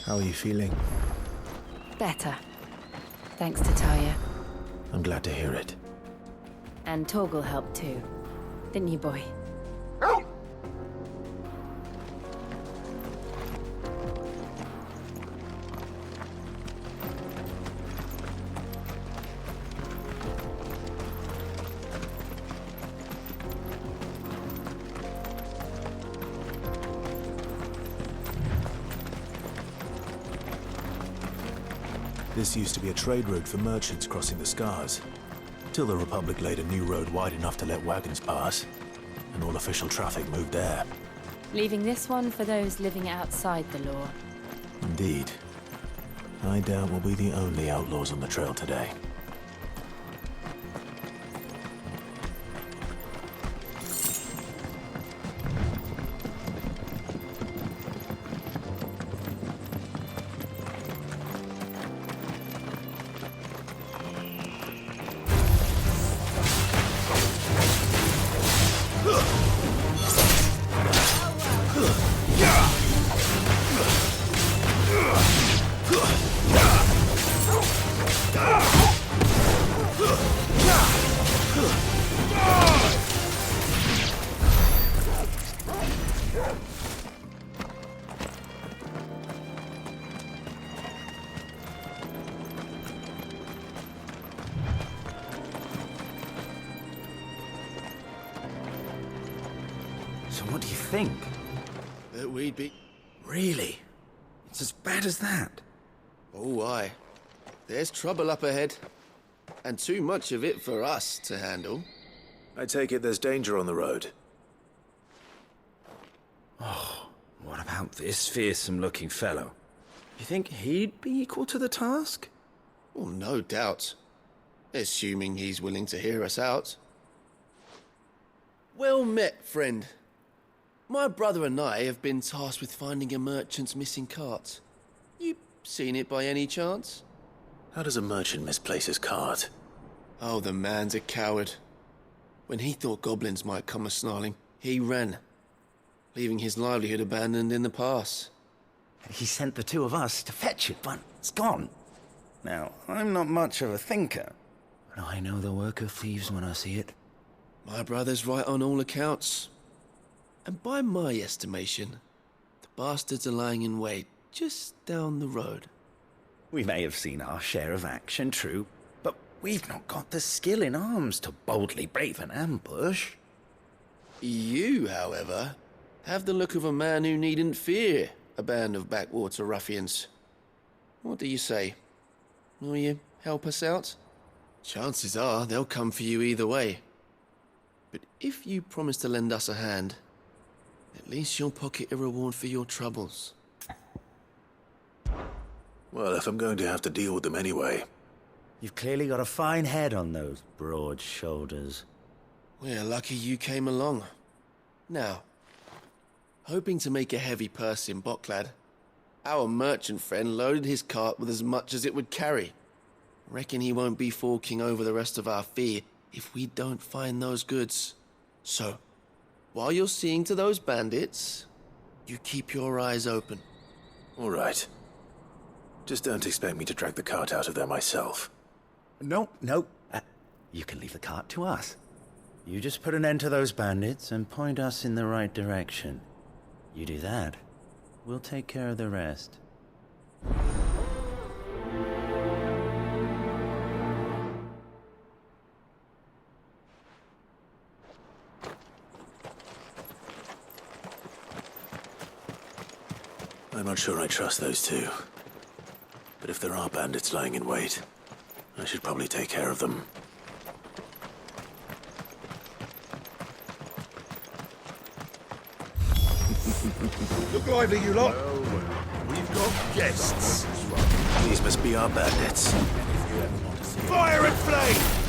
How are you feeling? Better. Thanks to Talia. I'm glad to hear it. And Torgal helped too. Didn't you, boy? This used to be a trade route for merchants crossing the Scars, till the Republic laid a new road wide enough to let wagons pass, and all official traffic moved there. Leaving this one for those living outside the law. Indeed. I doubt we'll be the only outlaws on the trail today. So what do you think? That we'd be... Really? It's as bad as that? Oh, aye. There's trouble up ahead. And too much of it for us to handle. I take it there's danger on the road. Oh, what about this fearsome-looking fellow? You think he'd be equal to the task? Well, no doubt. Assuming he's willing to hear us out. Well met, friend. My brother and I have been tasked with finding a merchant's missing cart. You seen it by any chance? How does a merchant misplace his cart? Oh, the man's a coward. When he thought goblins might come a-snarling, he ran, leaving his livelihood abandoned in the pass. He sent the two of us to fetch it, but it's gone. Now, I'm not much of a thinker, but I know the work of thieves when I see it. My brother's right on all accounts. And by my estimation, the bastards are lying in wait just down the road. We may have seen our share of action, true, but we've not got the skill in arms to boldly brave an ambush. You, however, have the look of a man who needn't fear a band of backwater ruffians. What do you say? Will you help us out? Chances are they'll come for you either way. But if you promise to lend us a hand, at least you'll pocket a reward for your troubles. Well, if I'm going to have to deal with them anyway. You've clearly got a fine head on those broad shoulders. We're lucky you came along. Now, hoping to make a heavy purse in Bocklad, our merchant friend loaded his cart with as much as it would carry. Reckon he won't be forking over the rest of our fee if we don't find those goods. So, while you're seeing to those bandits, you keep your eyes open. All right. Just don't expect me to drag the cart out of there myself. No. You can leave the cart to us. You just put an end to those bandits and point us in the right direction. You do that, we'll take care of the rest. I'm not sure I trust those two. But if there are bandits lying in wait, I should probably take care of them. Look lively, you lot. We've got guests. These must be our bandits. Fire and flame!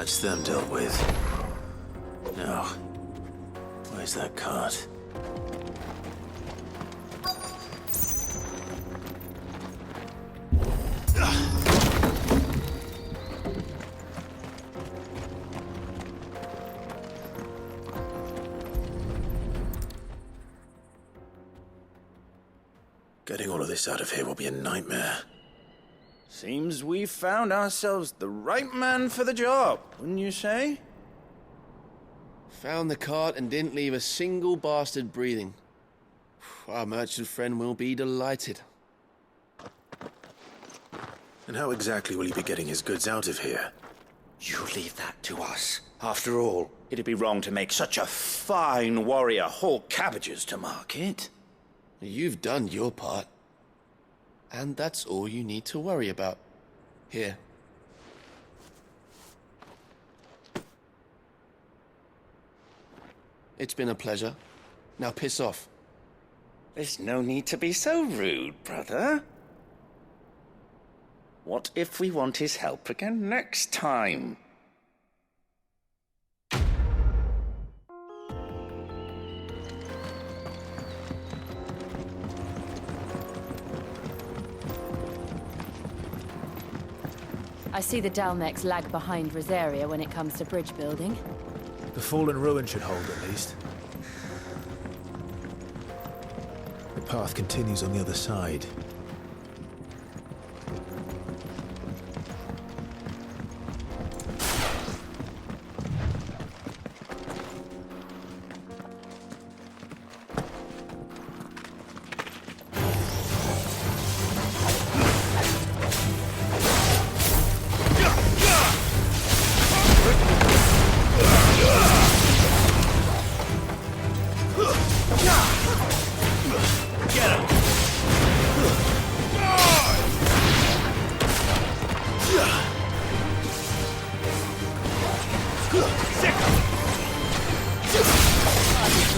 That's them dealt with. Now, where's that cart? Getting all of this out of here will be a nightmare. Seems we've found ourselves the right man for the job, wouldn't you say? Found the cart and didn't leave a single bastard breathing. Our merchant friend will be delighted. And how exactly will he be getting his goods out of here? You leave that to us. After all, it'd be wrong to make such a fine warrior haul cabbages to market. You've done your part. And that's all you need to worry about. Here. It's been a pleasure. Now piss off. There's no need to be so rude, brother. What if we want his help again next time? I see the Dalmex lag behind Rosaria when it comes to bridge building. The fallen ruin should hold, at least. The path continues on the other side.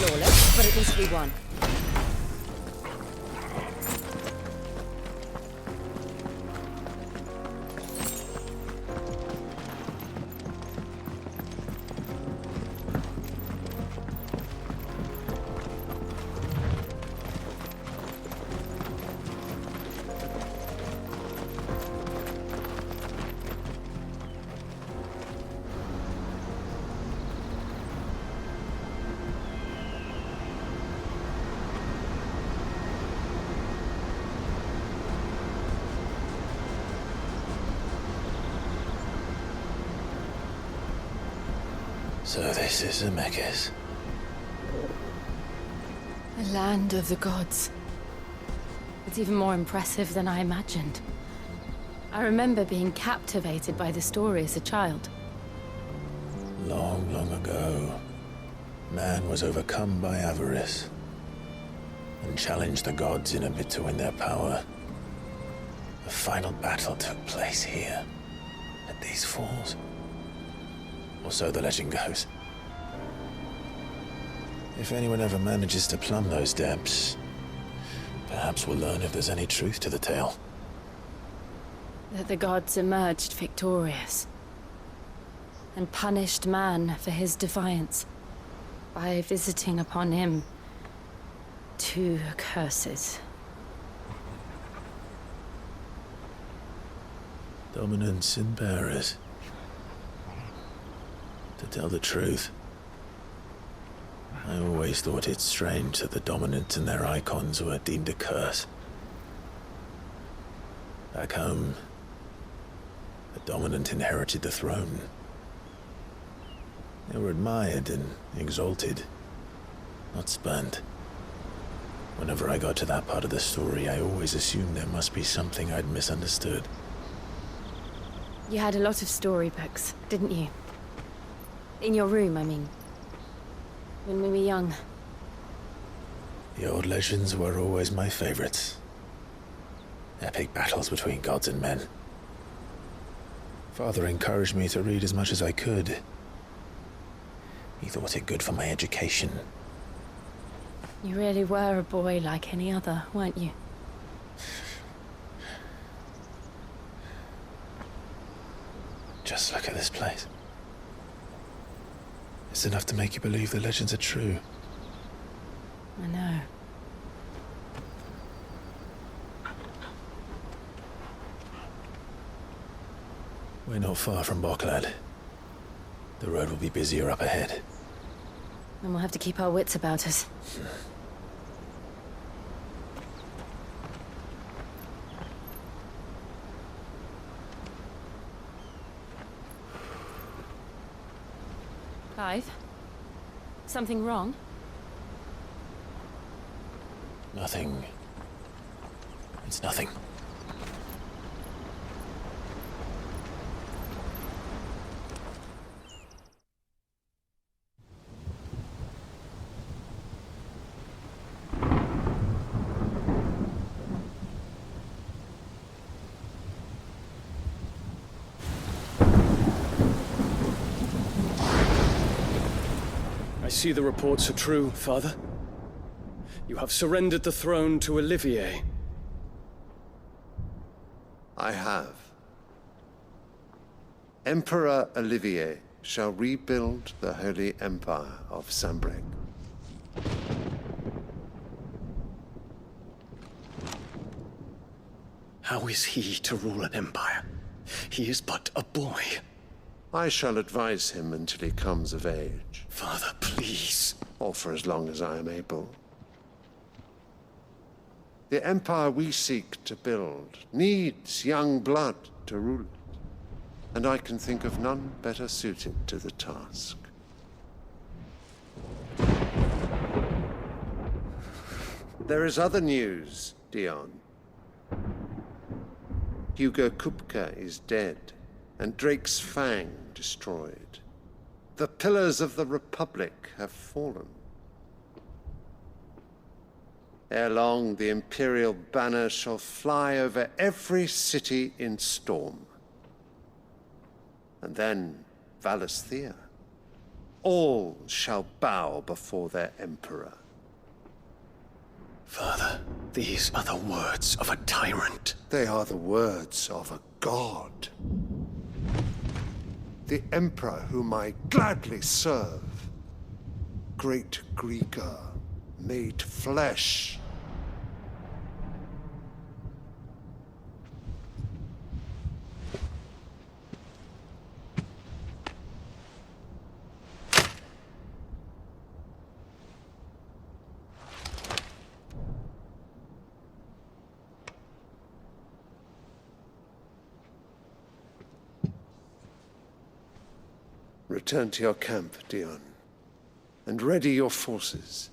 Flawless, but at least we won. So this is Zemeckis. The land of the gods. It's even more impressive than I imagined. I remember being captivated by the story as a child. Long, long ago, man was overcome by avarice and challenged the gods in a bid to win their power. The final battle took place here, at these falls. Or so the legend goes. If anyone ever manages to plumb those depths, perhaps we'll learn if there's any truth to the tale. That the gods emerged victorious and punished man for his defiance by visiting upon him 2 curses. Dominance and bearers. To tell the truth, I always thought it strange that the dominant and their icons were deemed a curse. Back home, the dominant inherited the throne. They were admired and exalted, not spurned. Whenever I got to that part of the story, I always assumed there must be something I'd misunderstood. You had a lot of storybooks, didn't you? In your room, I mean. When we were young. The old legends were always my favorites. Epic battles between gods and men. Father encouraged me to read as much as I could. He thought it good for my education. You really were a boy like any other, weren't you? Just look at this place. It's enough to make you believe the legends are true. I know. We're not far from Boklad. The road will be busier up ahead. And we'll have to keep our wits about us. Clive? Something wrong? Nothing. It's nothing. I see the reports are true, Father. You have surrendered the throne to Olivier. I have. Emperor Olivier shall rebuild the Holy Empire of Sanbreque. How is he to rule an empire? He is but a boy. I shall advise him until he comes of age, Father, please. or for as long as I am able. The empire we seek to build needs young blood to rule it, and I can think of none better suited to the task. There is other news, Dion. Hugo Kupka is dead, and Drake's Fang destroyed. The pillars of the Republic have fallen. Ere long, the Imperial banner shall fly over every city in Storm. And then Valisthea. All shall bow before their Emperor. Father, these are the words of a tyrant. They are the words of a god. The Emperor whom I gladly serve. Great Greager, made flesh. Return to your camp, Dion, and ready your forces.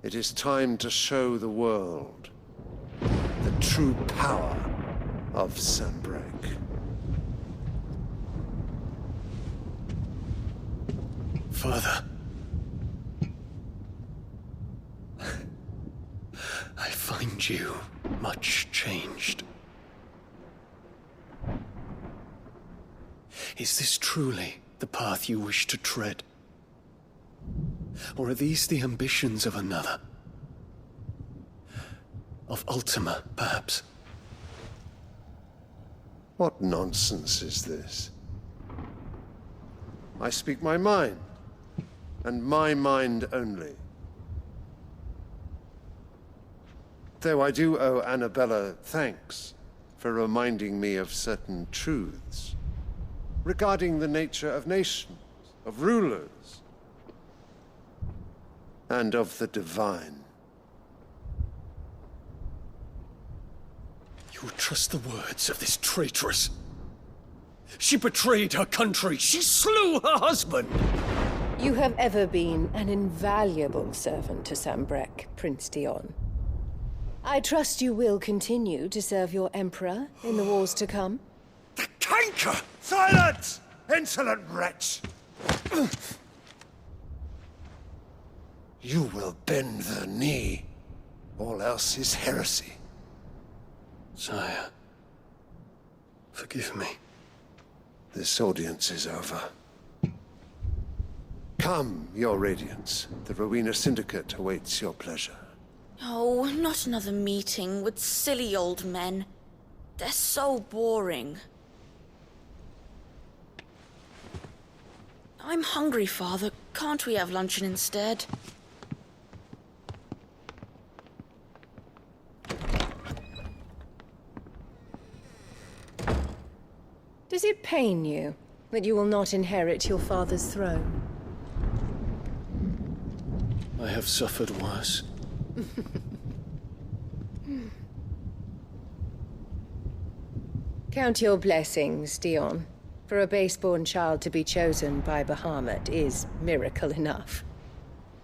It is time to show the world the true power of Sanbreque. Father. I find you much changed. Is this truly the path you wish to tread? Or are these the ambitions of another? Of Ultima, perhaps? What nonsense is this? I speak my mind, and my mind only. Though I do owe Annabella thanks for reminding me of certain truths regarding the nature of nations, of rulers, and of the divine. You would trust the words of this traitress? She betrayed her country. She slew her husband. You have ever been an invaluable servant to Sanbreque, Prince Dion. I trust you will continue to serve your Emperor in the wars to come. The canker! Silence! Insolent wretch! You will bend the knee. All else is heresy. Sire, forgive me. This audience is over. Come, your radiance. The Rowena Syndicate awaits your pleasure. Oh, not another meeting with silly old men. They're so boring. I'm hungry, Father. Can't we have luncheon instead? Does it pain you that you will not inherit your father's throne? I have suffered worse. Count your blessings, Dion. For a base-born child to be chosen by Bahamut is miracle enough.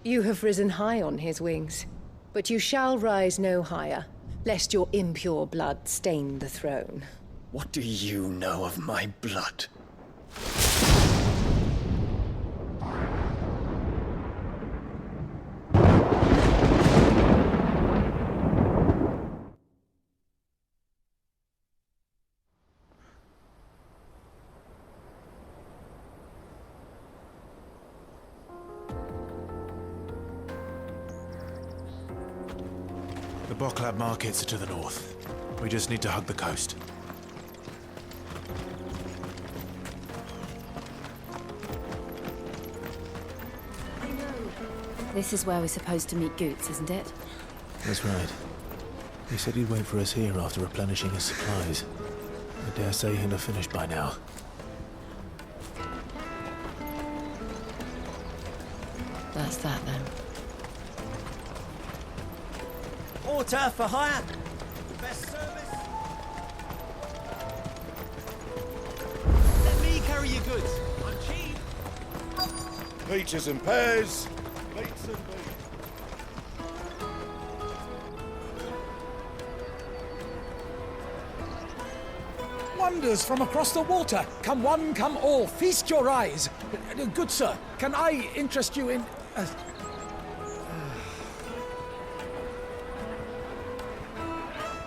You have risen high on his wings, but you shall rise no higher, lest your impure blood stain the throne. What do you know of my blood? The Boklab markets are to the north. We just need to hug the coast. This is where we're supposed to meet Goots, isn't it? That's right. He said he'd wait for us here after replenishing his supplies. I dare say he'll have finished by now. That's that then. Water for hire. Best service. Let me carry your goods. I'm cheap. Peaches and pears. Plates and beans. Wonders from across the water. Come one, come all. Feast your eyes. Good sir, can I interest you in...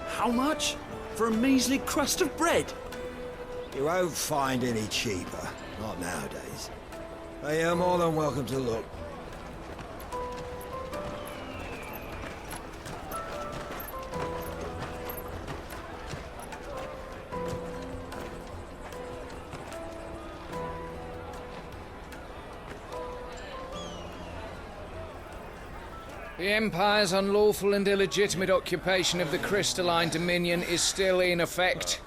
How much? For a measly crust of bread? You won't find any cheaper. Not nowadays. But you're more than welcome to look. The Empire's unlawful and illegitimate occupation of the Crystalline Dominion is still in effect.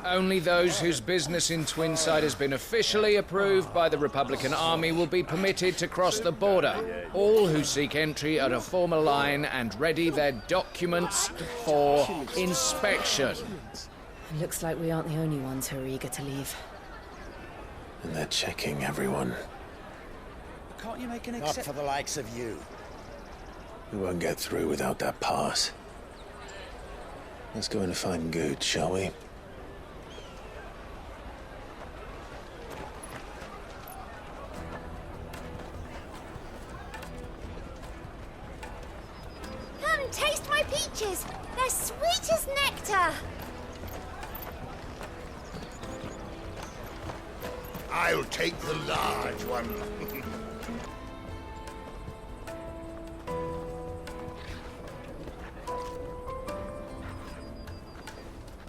Only those whose business in Twinside has been officially approved by the Republican Army will be permitted to cross the border. All who seek entry are to form a line and ready their documents for inspection. It looks like we aren't the only ones who are eager to leave. And they're checking everyone. Can't you make an Not exception? for the likes of you. We won't get through without that pass. Let's go in and find Good, shall we? Come, taste my peaches! They're sweet as nectar! I'll take the large one.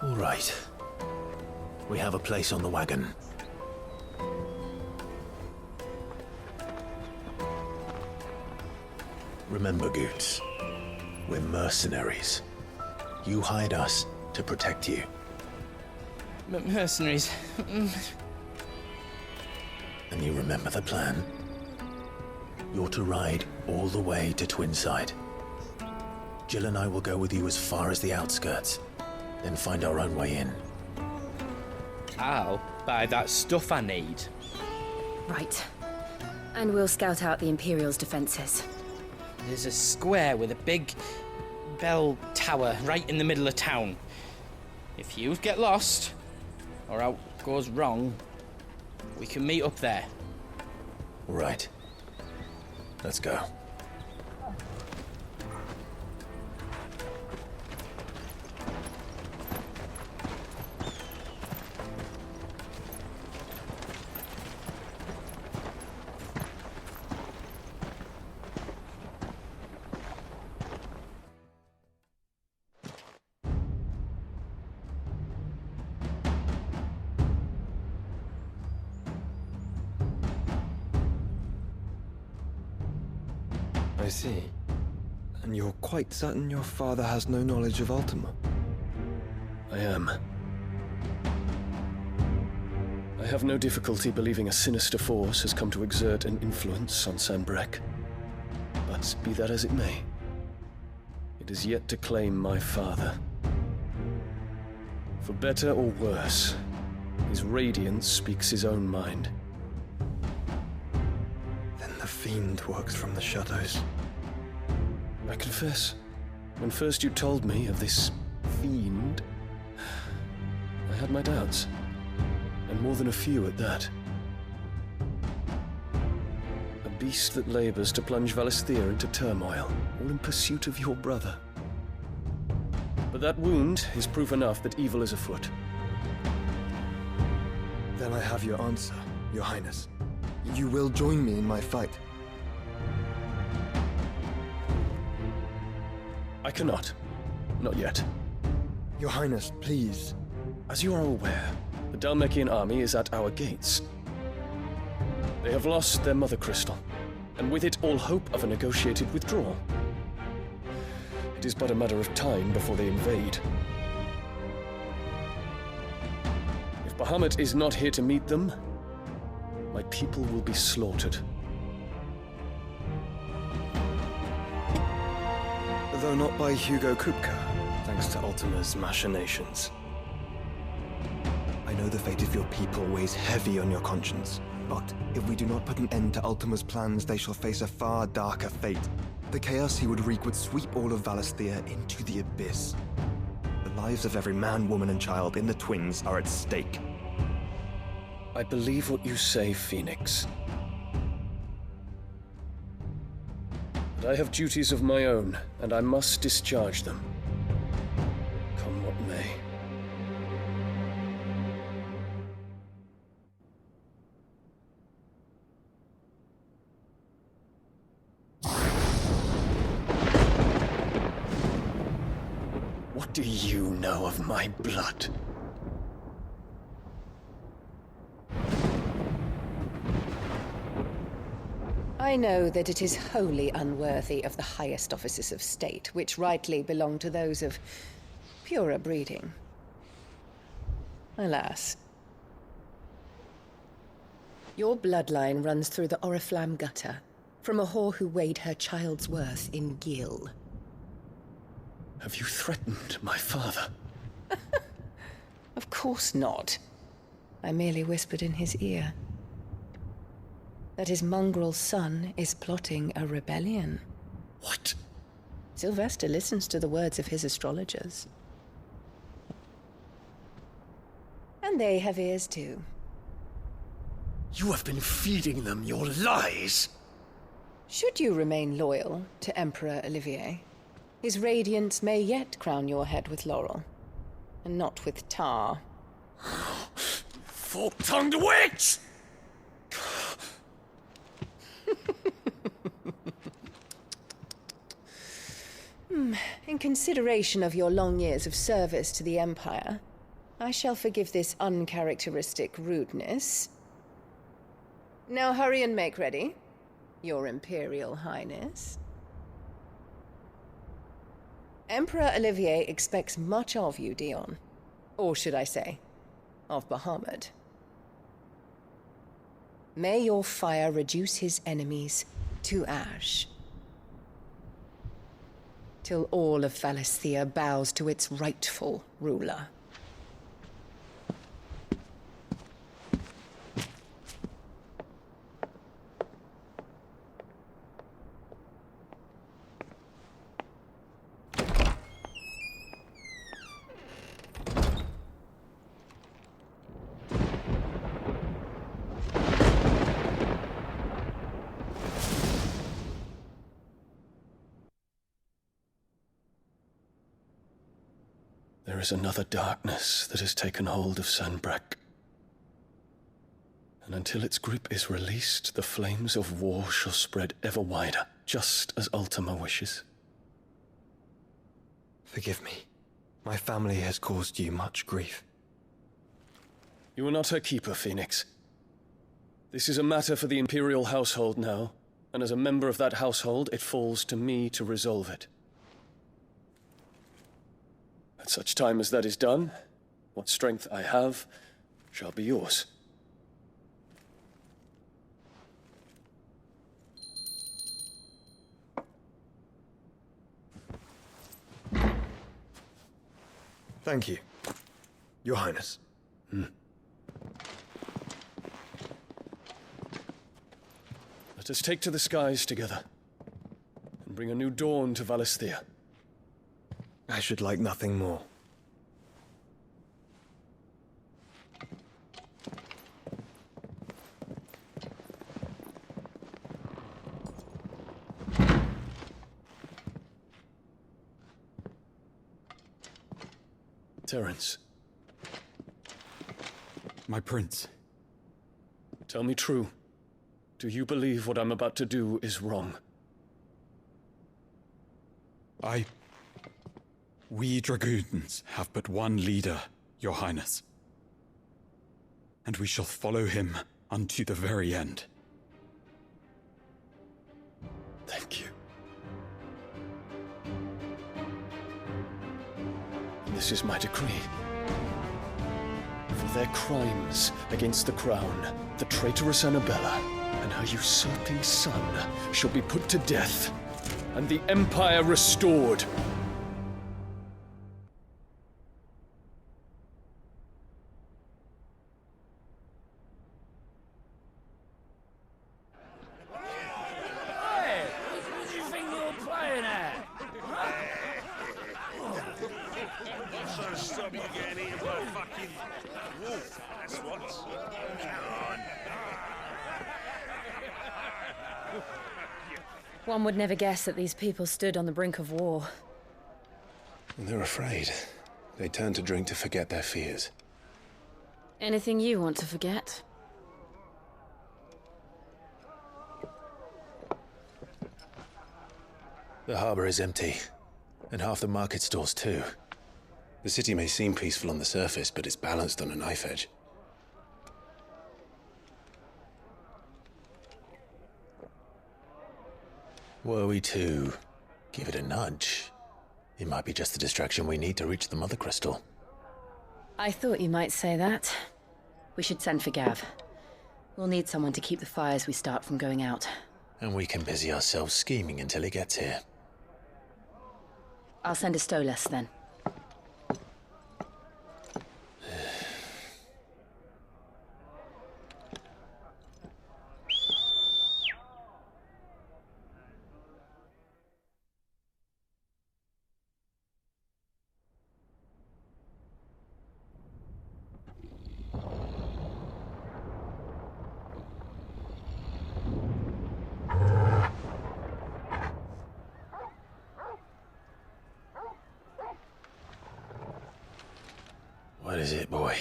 All right. We have a place on the wagon. Remember, Goots, we're mercenaries. You hired us to protect you. Mercenaries. And you remember the plan? You're to ride all the way to Twinside. Jill and I will go with you as far as the outskirts, then find our own way in. I'll buy that stuff I need. Right. And we'll scout out the Imperial's defenses. There's a square with a big bell tower right in the middle of town. If you get lost, or out goes wrong, we can meet up there. Right. Let's go. I see. And you're quite certain your father has no knowledge of Ultima? I am. I have no difficulty believing a sinister force has come to exert an influence on Sanbreque. But be that as it may, it is yet to claim my father. For better or worse, his radiance speaks his own mind. Then the fiend works from the shadows. I confess, when first you told me of this fiend, I had my doubts. And more than a few at that. A beast that labors to plunge Valisthea into turmoil, all in pursuit of your brother. But that wound is proof enough that evil is afoot. Then I have your answer, Your Highness. You will join me in my fight. I cannot. Not yet. Your Highness, please. As you are aware, the Dhalmekian army is at our gates. They have lost their mother crystal, and with it all hope of a negotiated withdrawal. It is but a matter of time before they invade. If Bahamut is not here to meet them, my people will be slaughtered. Though not by Hugo Kupka, thanks to Ultima's machinations. I know the fate of your people weighs heavy on your conscience, but if we do not put an end to Ultima's plans, they shall face a far darker fate. The chaos he would wreak would sweep all of Valisthea into the abyss. The lives of every man, woman, and child in the Twins are at stake. I believe what you say, Phoenix. But I have duties of my own, and I must discharge them. Come what may. What do you know of my blood? I know that it is wholly unworthy of the highest offices of state, which rightly belong to those of purer breeding. Alas. Your bloodline runs through the Oriflamme gutter, from a whore who weighed her child's worth in gil. Have you threatened my father? Of course not. I merely whispered in his ear that his mongrel son is plotting a rebellion. What? Sylvester listens to the words of his astrologers. And they have ears too. You have been feeding them your lies! Should you remain loyal to Emperor Olivier, his radiance may yet crown your head with laurel, and not with tar. Fork-tongued witch! In consideration of your long years of service to the Empire, I shall forgive this uncharacteristic rudeness. Now hurry and make ready, Your Imperial Highness. Emperor Olivier expects much of you, Dion. Or should I say, of Bahamut. May your fire reduce his enemies to ash, till all of Valisthea bows to its rightful ruler. There is another darkness that has taken hold of Sanbreque. And until its grip is released, the flames of war shall spread ever wider, just as Ultima wishes. Forgive me. My family has caused you much grief. You are not her keeper, Phoenix. This is a matter for the Imperial household now, And as a member of that household, it falls to me to resolve it. At such time as that is done, what strength I have shall be yours. Thank you, Your Highness. Let us take to the skies together, and bring a new dawn to Valisthea. I should like nothing more. Terence. My prince. Tell me true. Do you believe what I'm about to do is wrong? We dragoons have but one leader, Your Highness. And we shall follow him unto the very end. Thank you. This is my decree. For their crimes against the crown, the traitorous Annabella and her usurping son shall be put to death, and the Empire restored. Hey, what do you think you're playing at? What's gonna stop you getting eaten by a fucking wolf? That's what. Come on. One would never guess that these people stood on the brink of war. They're afraid. They turn to drink to forget their fears. Anything you want to forget? The harbor is empty, and half the market stalls too. The city may seem peaceful on the surface, but it's balanced on a knife edge. Were we to give it a nudge, it might be just the distraction we need to reach the Mother Crystal. I thought you might say that. We should send for Gav. We'll need someone to keep the fires we start from going out. And we can busy ourselves scheming until he gets here. I'll send a Stolas then. What is it, boy?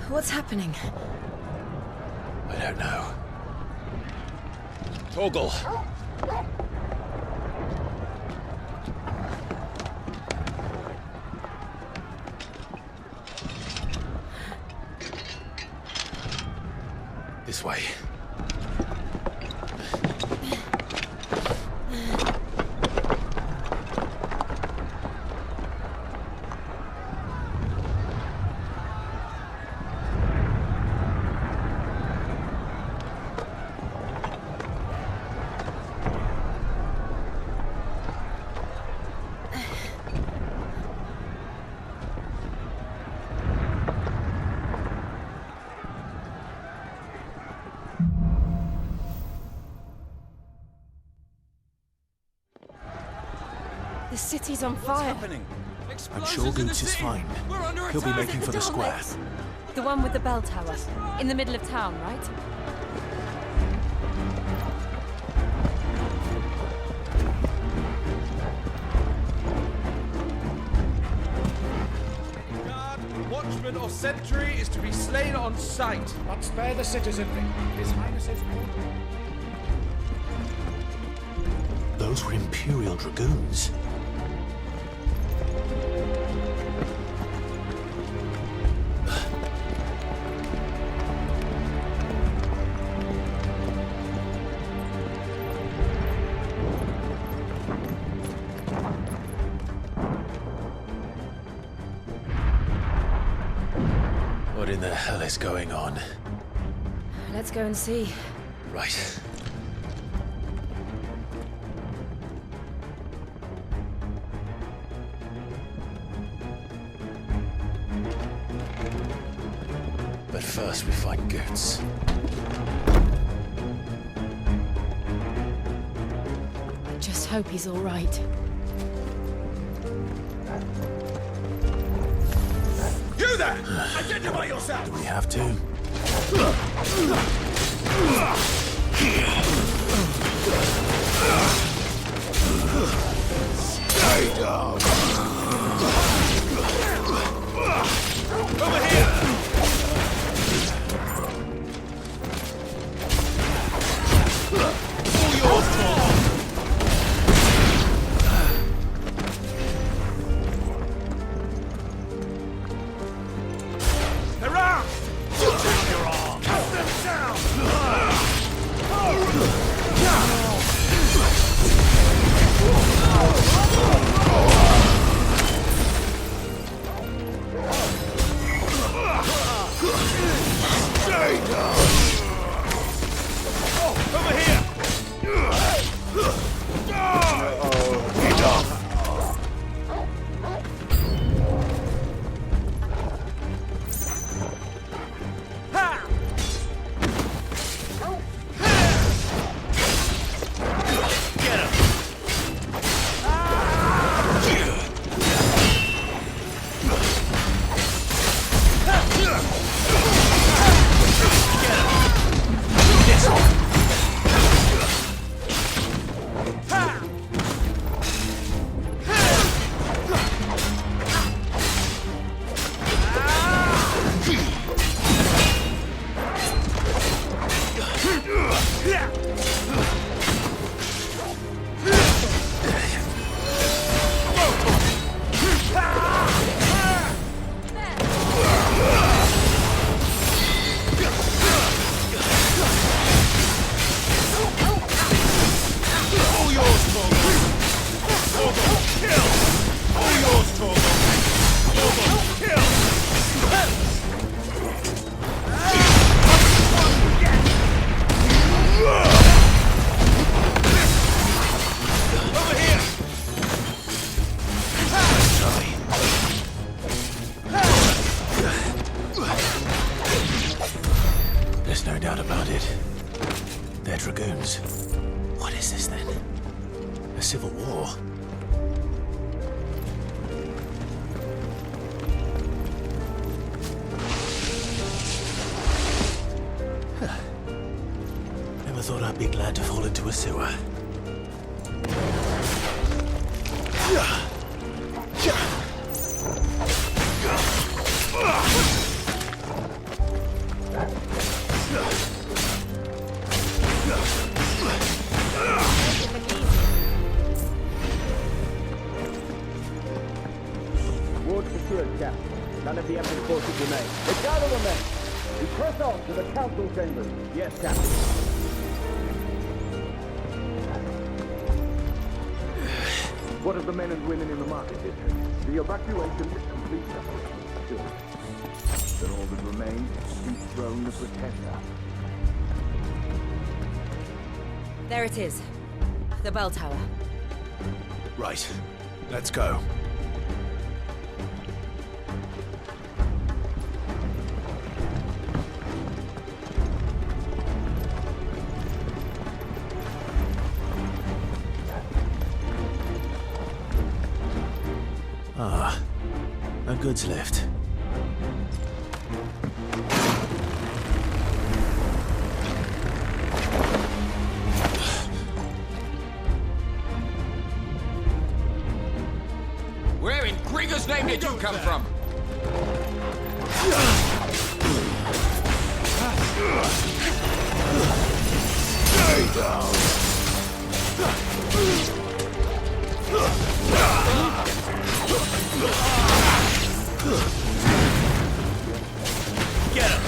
What's happening? I don't know. Torgal! This way. The city's on fire. What's happening? I'm sure Goots is fine. He'll be making for the square. The one with the bell tower. In the middle of town, right? Watchman or sentry is to be slain on sight. But spare the citizenry. His Highness's order. Those were Imperial Dragoons. What in the hell is going on? Let's go and see. Right. But first we find Goots. I just hope he's all right. You there! Identify yourself! Do we have to? Stay down! Over here! All yours, Torgal! They're out! Put down your arm! Cut them down! Stay down! Oh, over here! Enough! There's no doubt about it. They're Dragoons. What is this then? A civil war? Huh. Never thought I'd be glad to fall into a sewer. Ward secured, Captain. None of the Emperor's forces remain. They gather the men. We press on to the council chambers. Yes, Captain. What of the men and women in the market district? The evacuation is complete. Good. Then all that remains is to dethrone the Pretender. There it is. The bell tower. Right. Let's go. Ah, A goods lift. Where in Gringer's name did you come from? Stay down! Get him!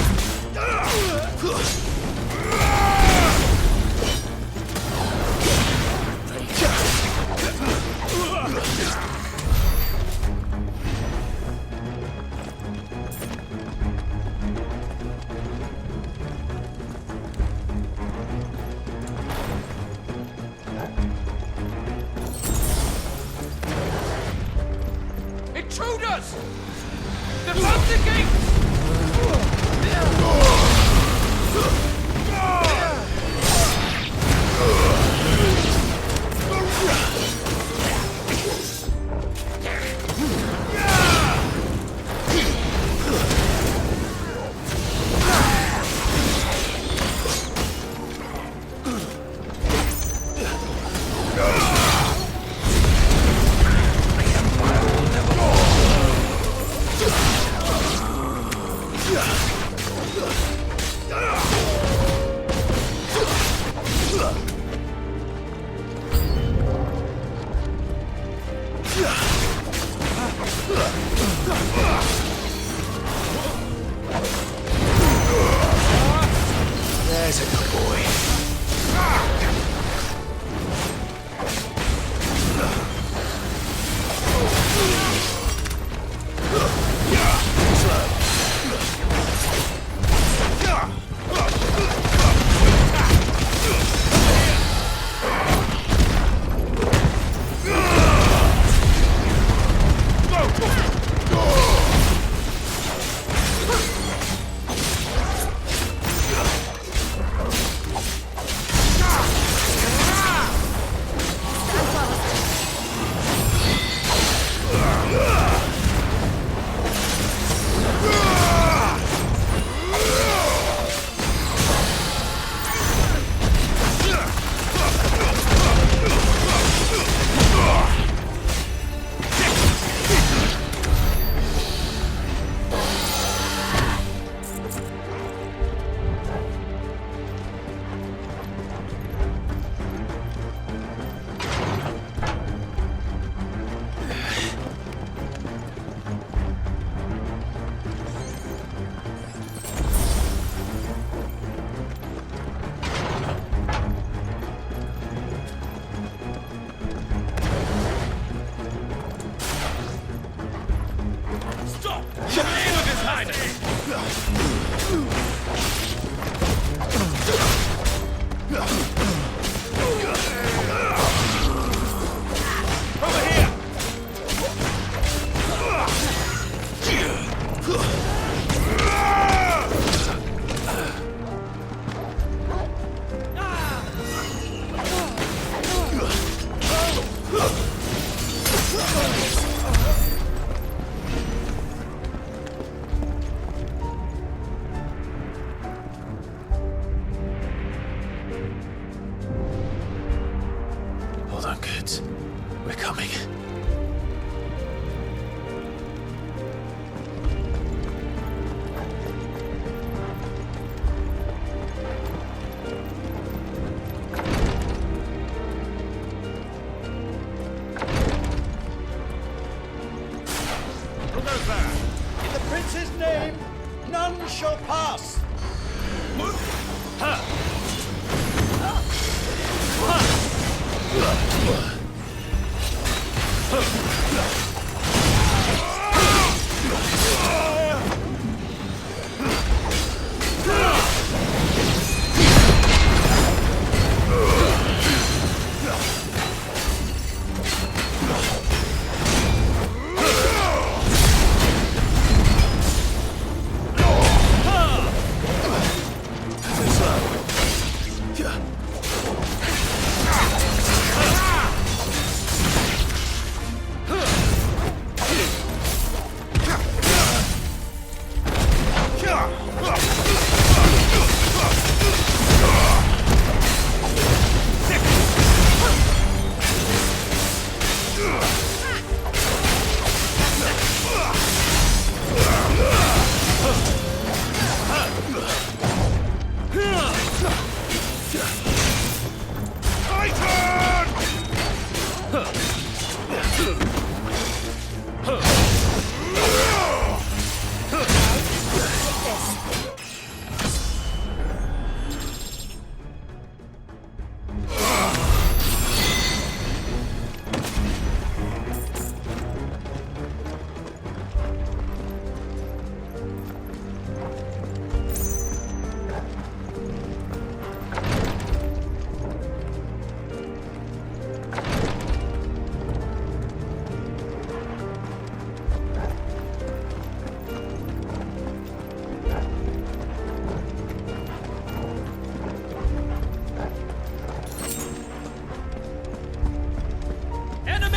Intruders! Defend the gates! There's a good boy. Hold on, kids. We're coming. In the prince's name, none shall pass.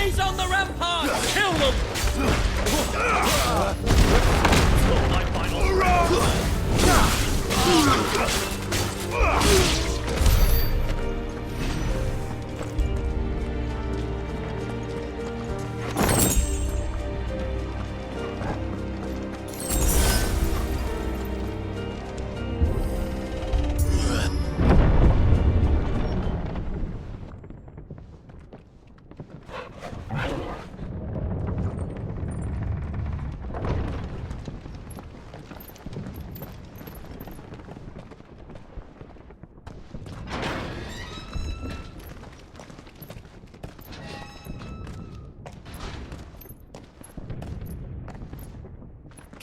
Enemies on the rampart! Kill them! My final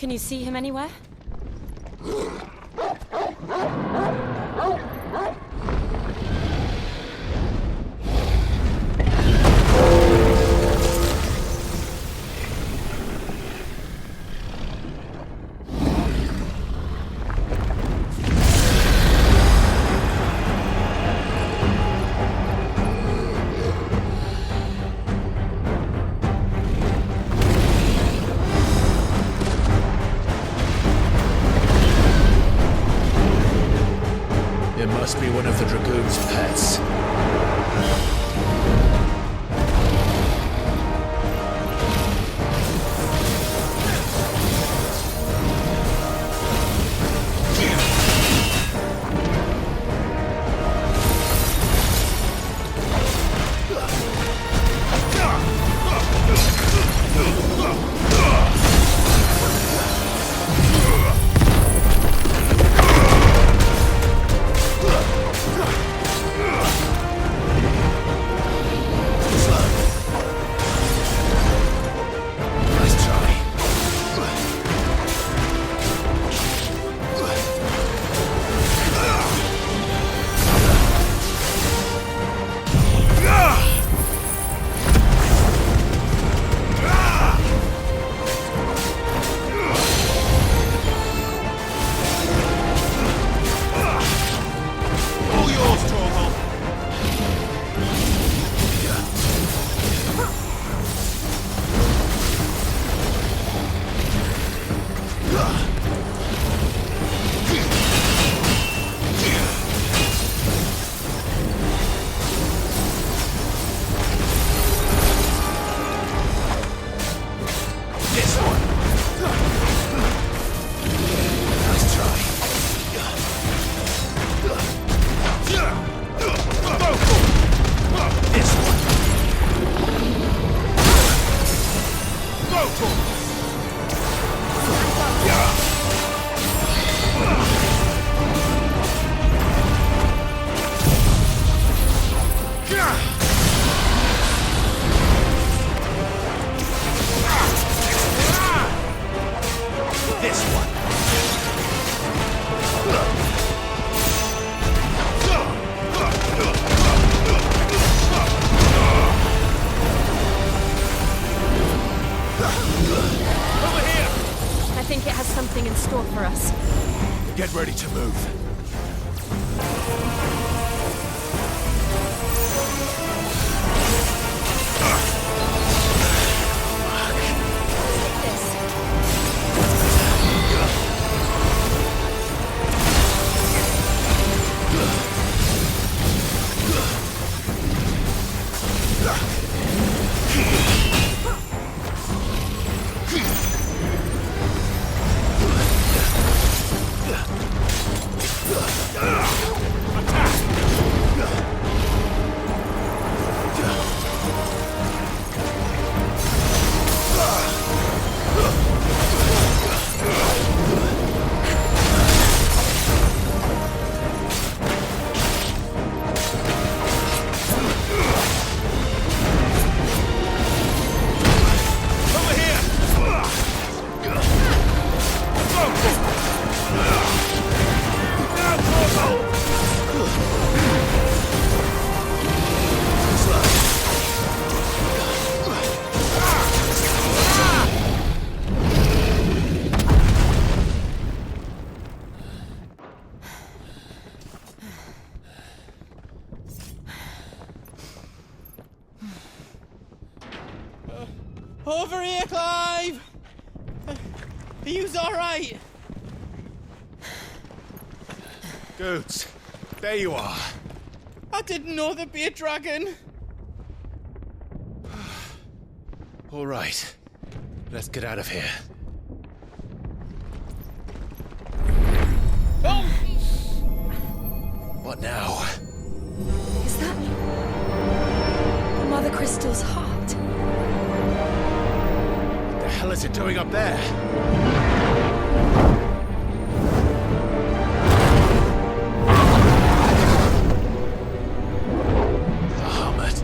Can you see him anywhere? It must be one of the Dragoon's pets. something in store for us. Get ready to move. Over here, Clive! Are yous alright? Goods, there you are. I didn't know there'd be a dragon. All right, let's get out of here. Oh! What now? Is that the Mother Crystal's heart? What the hell is it doing up there? Bahamut.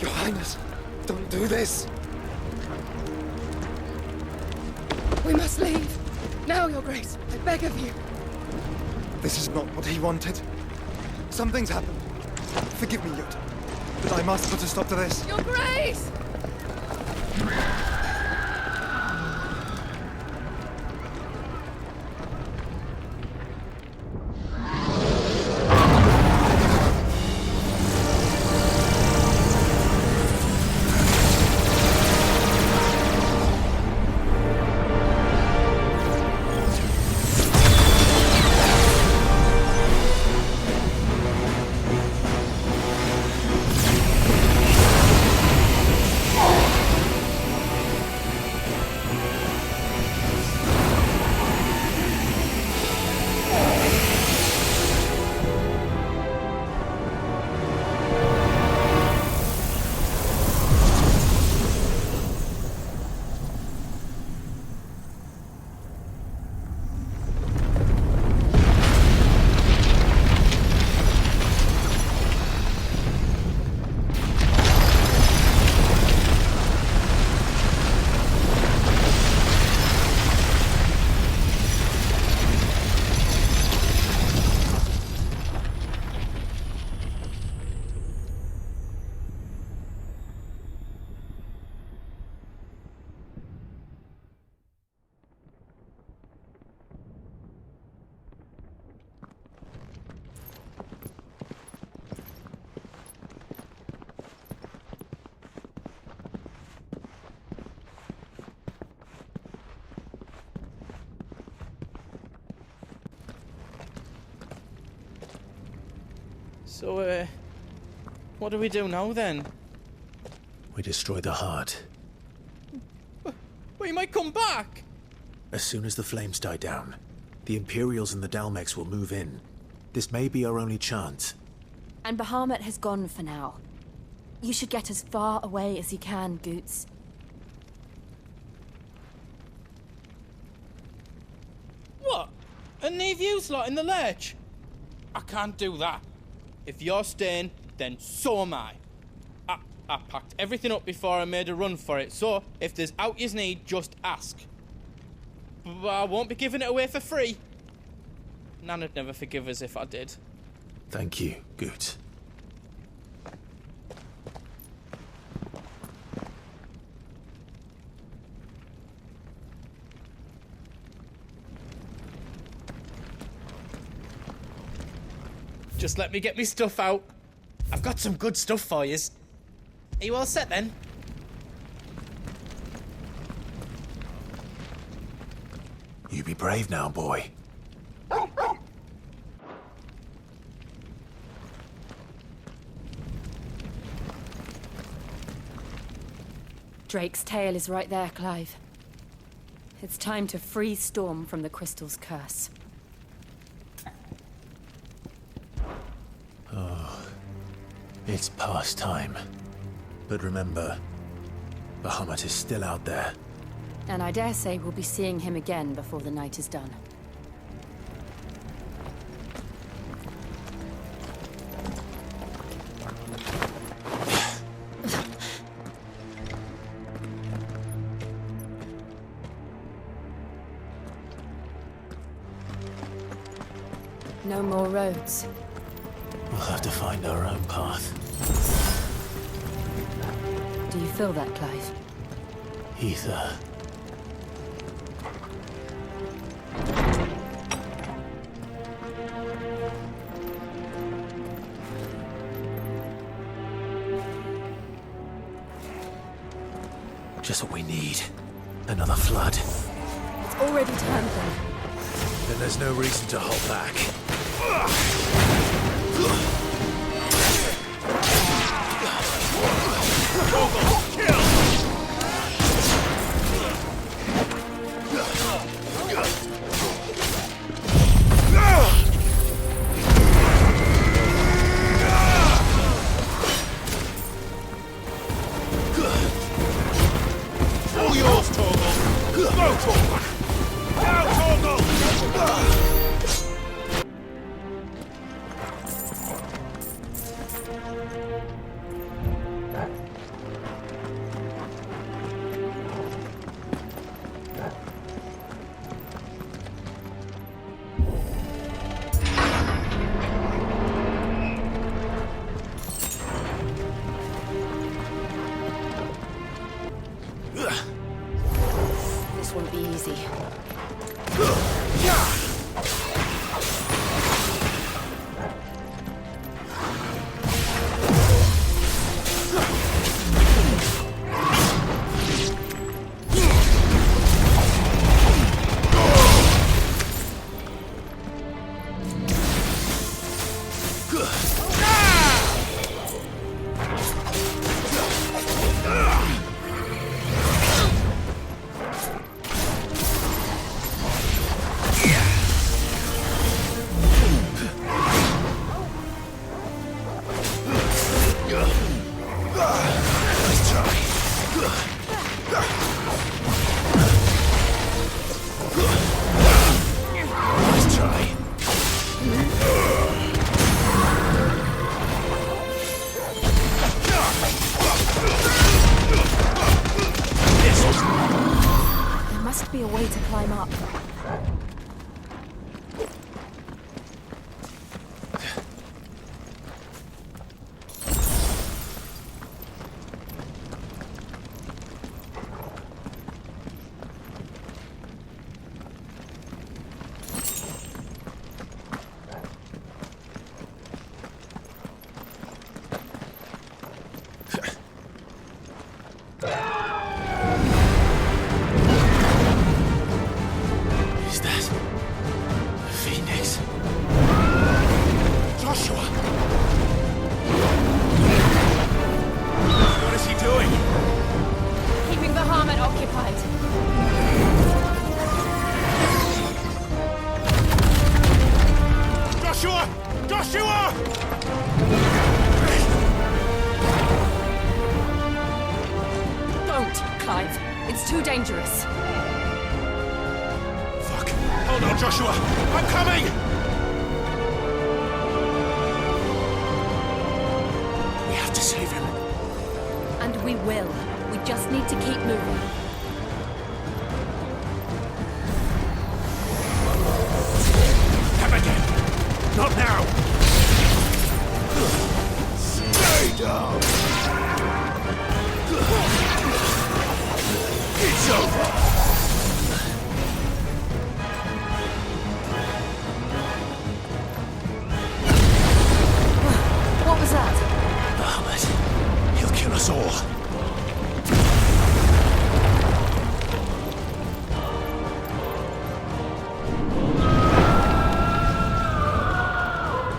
Your Highness, don't do this! We must leave. Now, Your Grace. I beg of you. This is not what he wanted. Something's happened. Forgive me, Yut, but I must put a stop to this. Your Grace! So, what do we do now then? We destroy the heart. Well, he might come back! As soon as the flames die down, the Imperials and the Dalmex will move in. This may be our only chance. And Bahamut has gone for now. You should get as far away as you can, Goots. What? And leave you lot in the lurch? I can't do that. If you're staying, then so am I. I packed everything up before I made a run for it, so if there's out yous need, just ask. But I won't be giving it away for free. Nan'd never forgive us if I did. Thank you, Goots. Just let me get me stuff out. I've got some good stuff for yous. Are you all set then? You be brave now, boy. Drake's tail is right there, Clive. It's time to free Storm from the Crystal's curse. Oh, it's past time. But remember, Bahamut is still out there. And I dare say we'll be seeing him again before the night is done. No more roads. We'll have to find our own path. Do you feel that, Clive? Ether. Just what we need. Another flood. It's already turned them. Then there's no reason to hold back. All yours, Torgal! Go, Torgal! Go, Torgal! This won't be easy. There must be a way to climb up. Is that a phoenix? Joshua! What is he doing? Keeping Bahamut occupied. Joshua! Joshua! Don't, Clive. It's too dangerous. Fuck! Hold on, Joshua! I'm coming! We have to save him. And we will. We just need to keep moving. Come again! Not now! Stay down! It's over! What was that? Bahamut. He'll kill us all.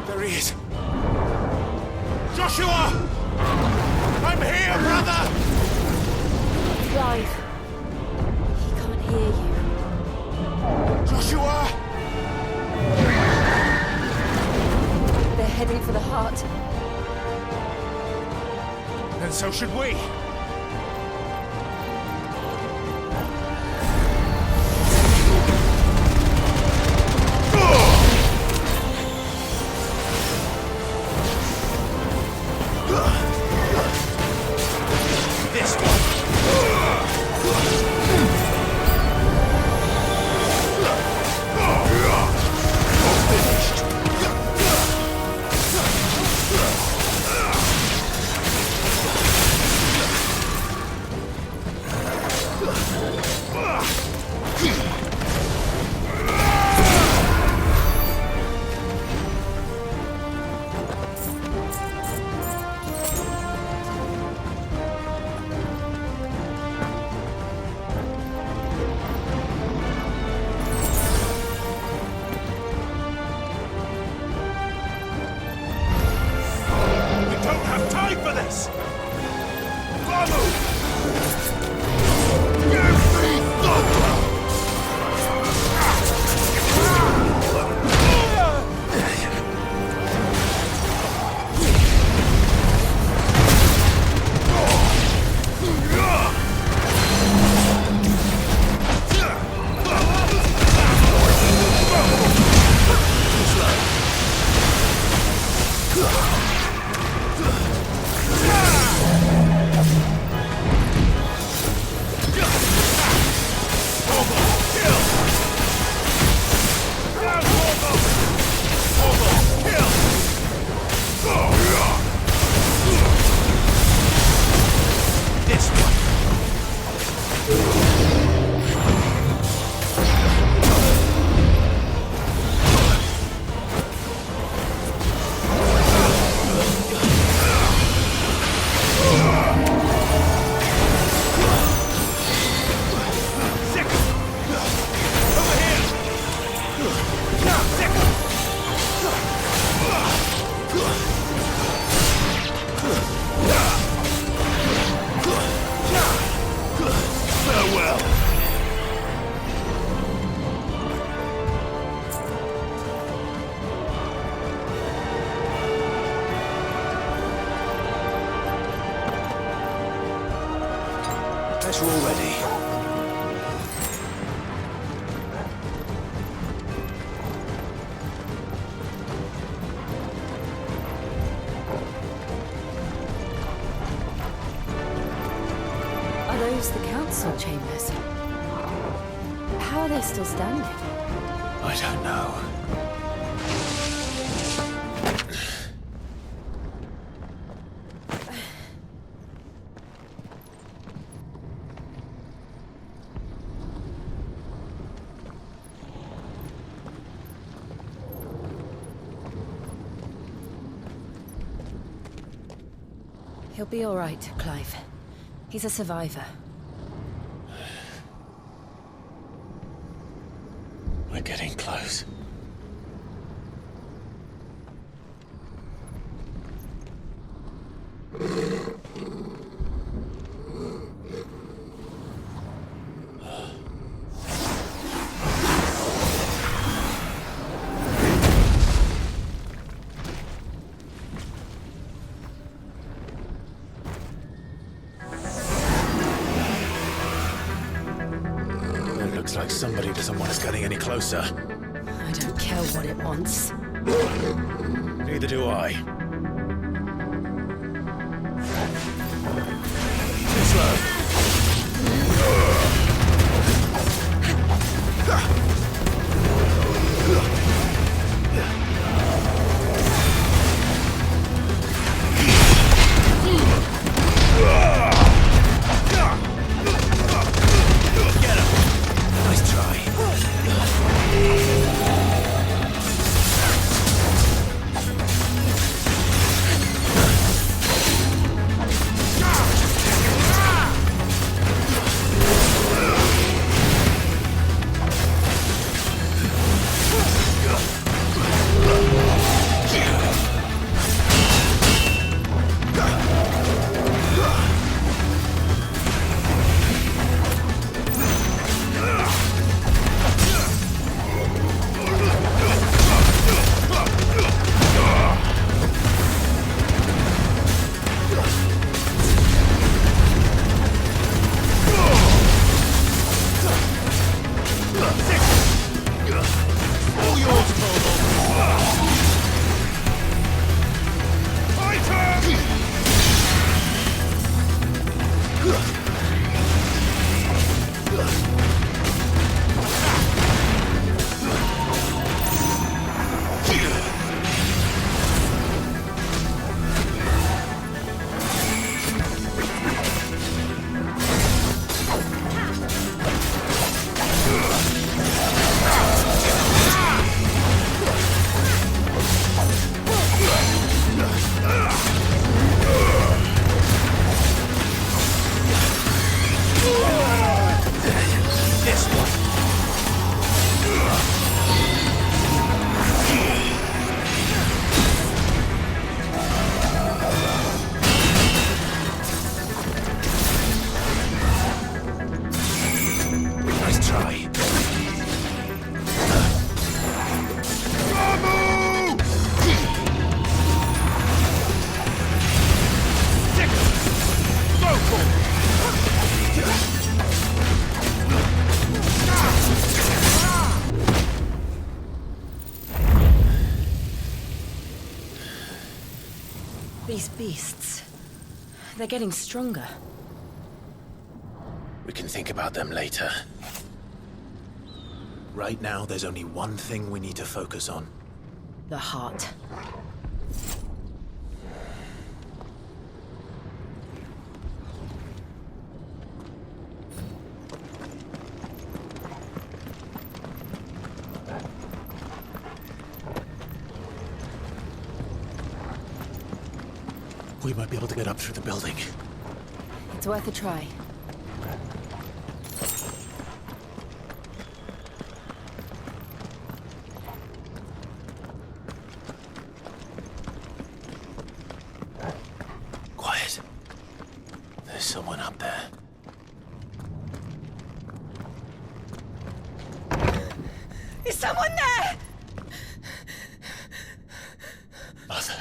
There he is! Joshua! Clive. He can't hear you. Joshua! They're heading for the heart. Then so should we. This one. We're all ready. Are those the council chambers? How are they still standing? I don't know. He'll be all right, Clive. He's a survivor. We're getting close. Looks like somebody doesn't want us getting any closer. I don't care what it wants. Neither do I. Too slow. These beasts... they're getting stronger. We can think about them later. Right now, there's only one thing we need to focus on. The heart. We might be able to get up through the building. It's worth a try. Quiet. There's someone up there. Is someone there? Mother.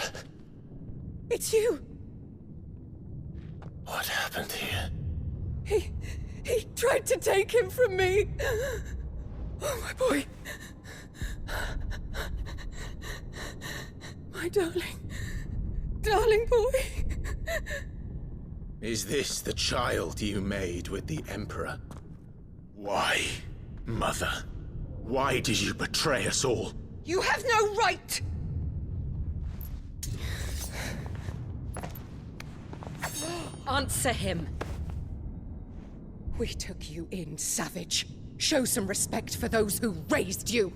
It's you. What happened here? He tried to take him from me. Oh, my boy. My darling boy. Is this the child you made with the Emperor? Why, Mother? Why did you betray us all? You have no right! Answer him. We took you in, savage. Show some respect for those who raised you.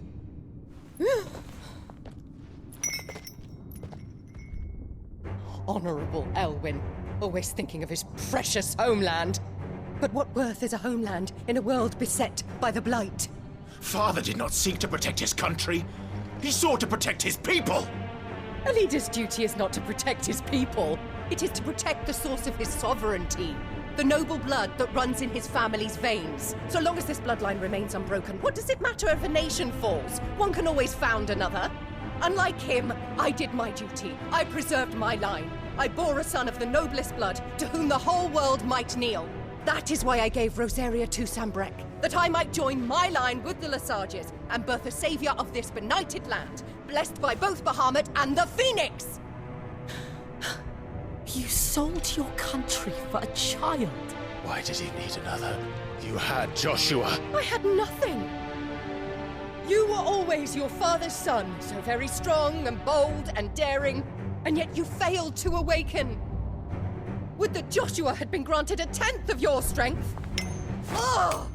Honorable Elwyn, always thinking of his precious homeland. But what worth is a homeland in a world beset by the Blight? Father did not seek to protect his country. He sought to protect his people. A leader's duty is not to protect his people. It is to protect the source of his sovereignty. The noble blood that runs in his family's veins. So long as this bloodline remains unbroken, what does it matter if a nation falls? One can always found another. Unlike him, I did my duty. I preserved my line. I bore a son of the noblest blood, to whom the whole world might kneel. That is why I gave Rosaria to Sambrek, that I might join my line with the Lesages and birth a savior of this benighted land, blessed by both Bahamut and the Phoenix! You sold your country for a child. Why did he need another? You had Joshua. I had nothing. You were always your father's son, so very strong and bold and daring, and yet you failed to awaken. Would that Joshua had been granted 1/10 of your strength? Oh!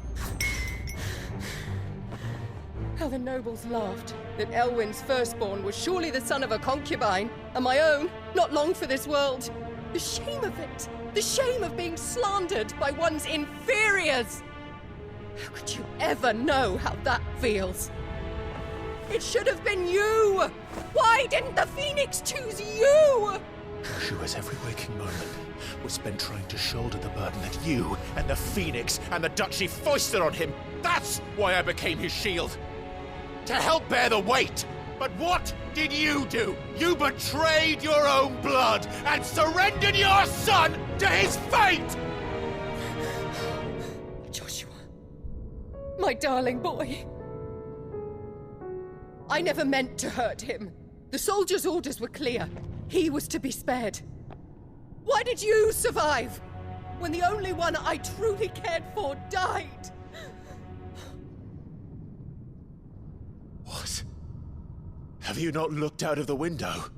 How the nobles laughed that Elwyn's firstborn was surely the son of a concubine, and my own, not long for this world. The shame of it! The shame of being slandered by one's inferiors! How could you ever know how that feels? It should have been you! Why didn't the Phoenix choose you? Joshua's every waking moment was spent trying to shoulder the burden that you and the Phoenix and the Duchy foisted on him. That's why I became his shield. To help bear the weight. But what did you do? You betrayed your own blood and surrendered your son to his fate! Joshua, my darling boy. I never meant to hurt him. The soldiers' orders were clear. He was to be spared. Why did you survive when the only one I truly cared for died? What? Have you not looked out of the window?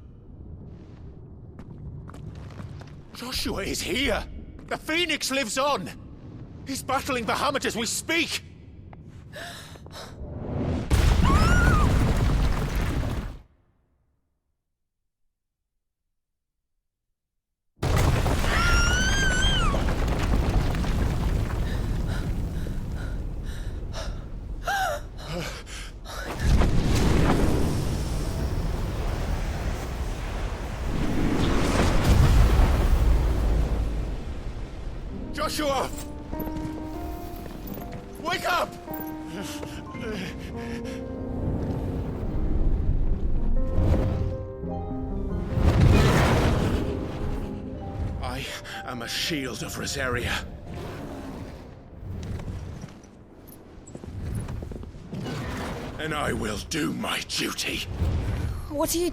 Joshua is here! The Phoenix lives on! He's battling Bahamut as we speak! Joshua! Wake up! I am a shield of Rosaria. And I will do my duty. What are you...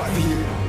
fight for you.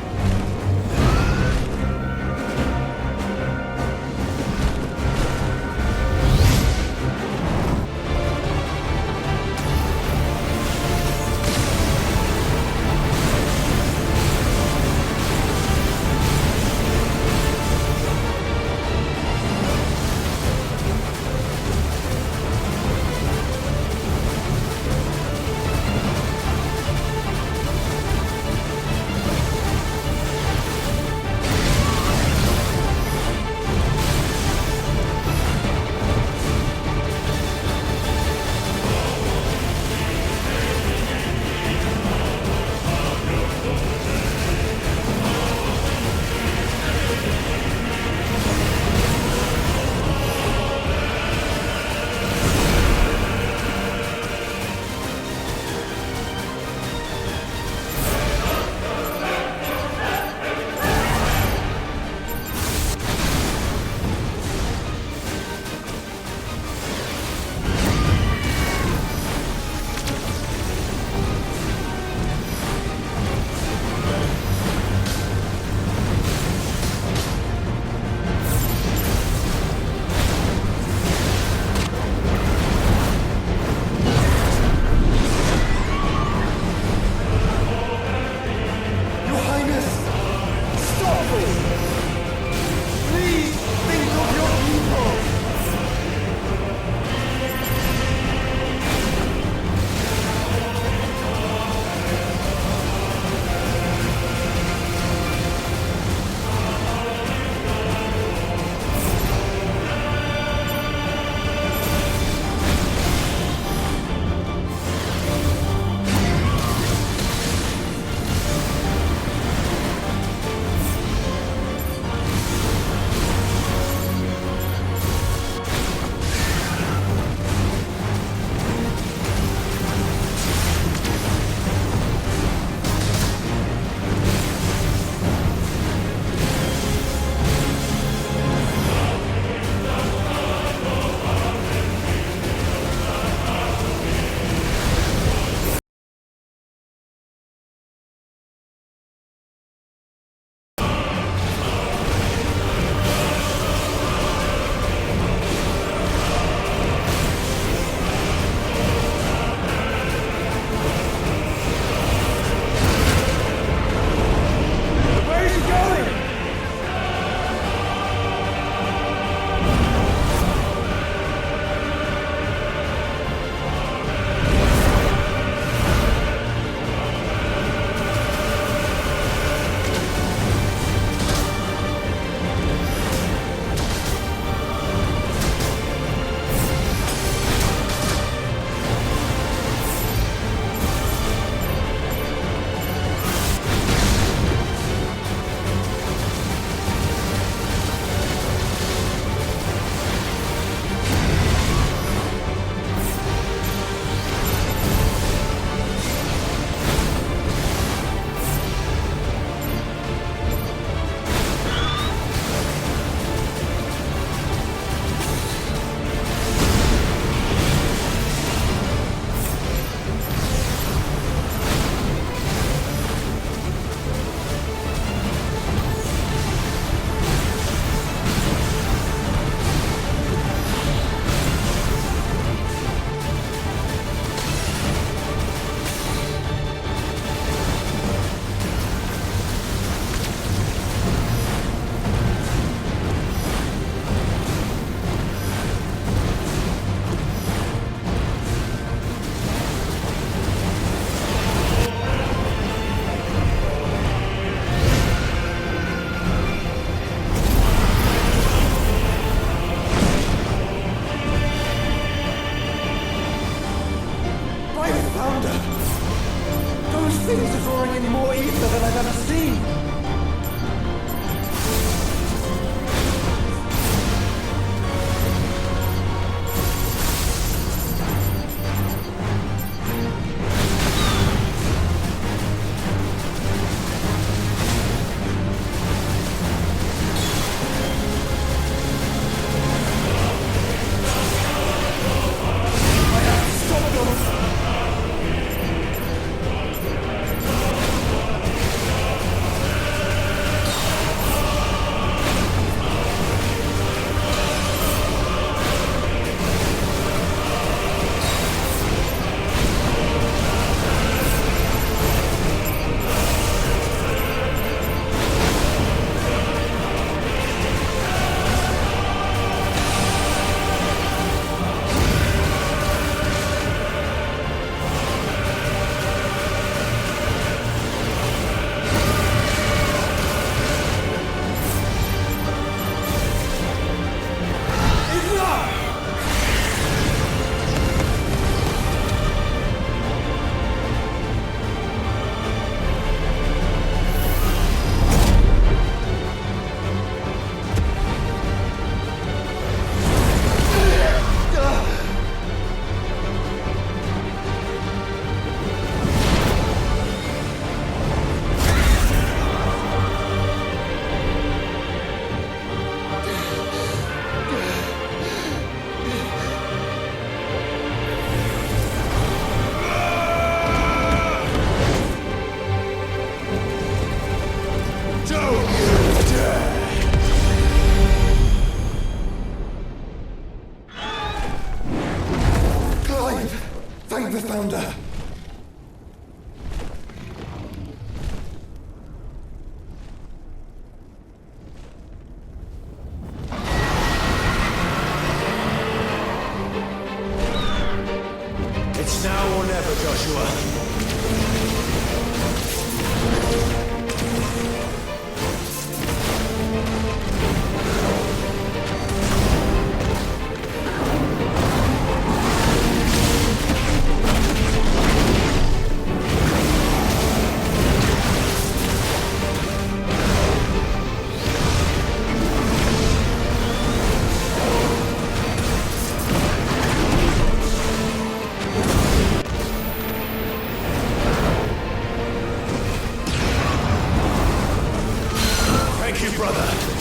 brother!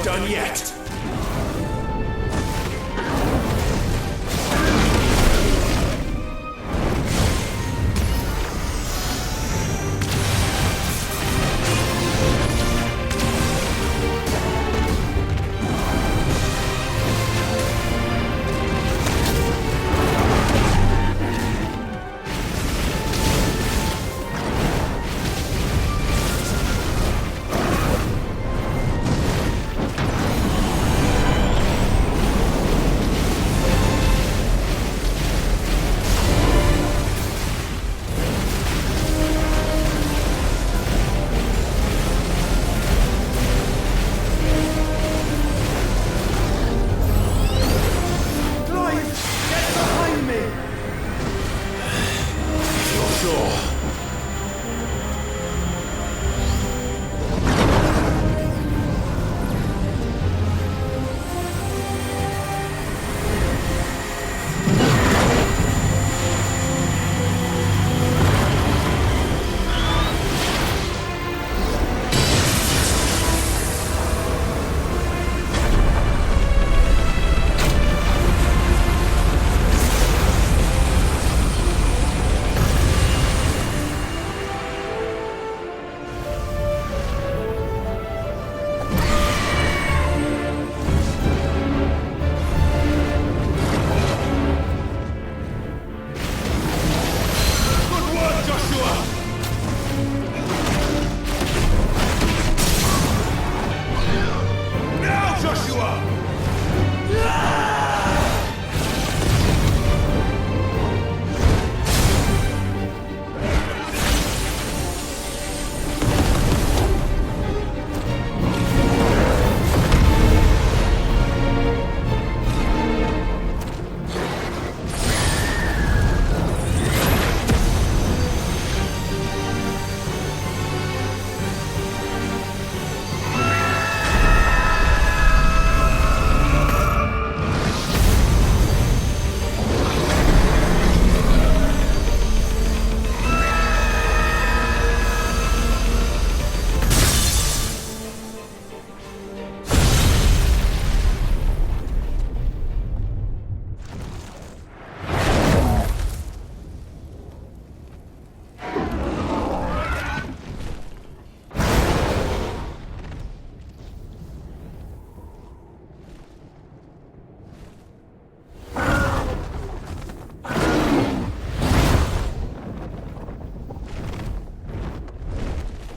Done yet!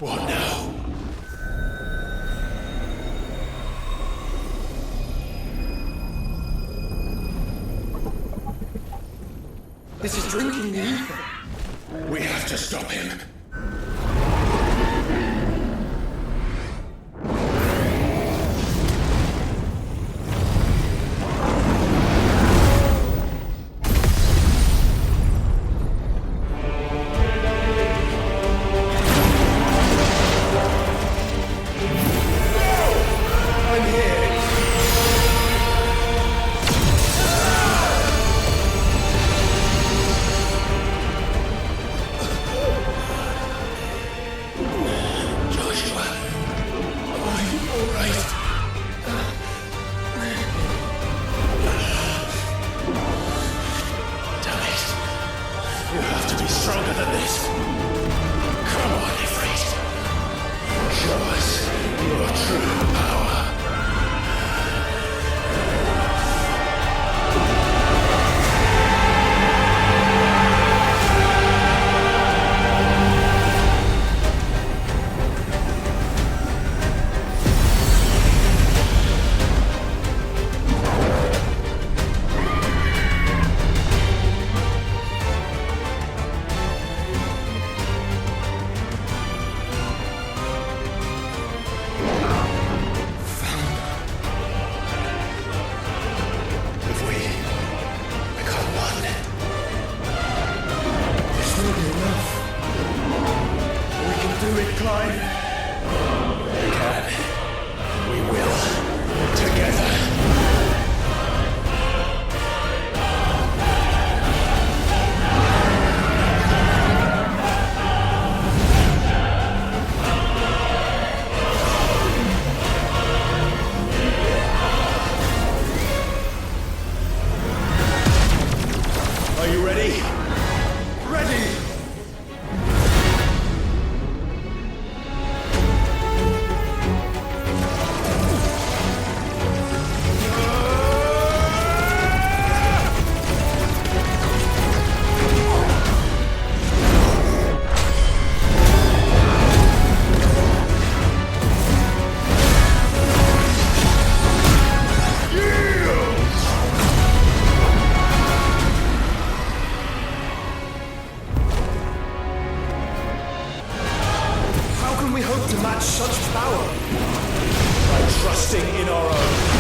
What now? This is drinking the ether. We have to stop him. it, Clive? We can. We will. Together. Are you ready? Ready! How can we hope to match such power? By trusting in our own.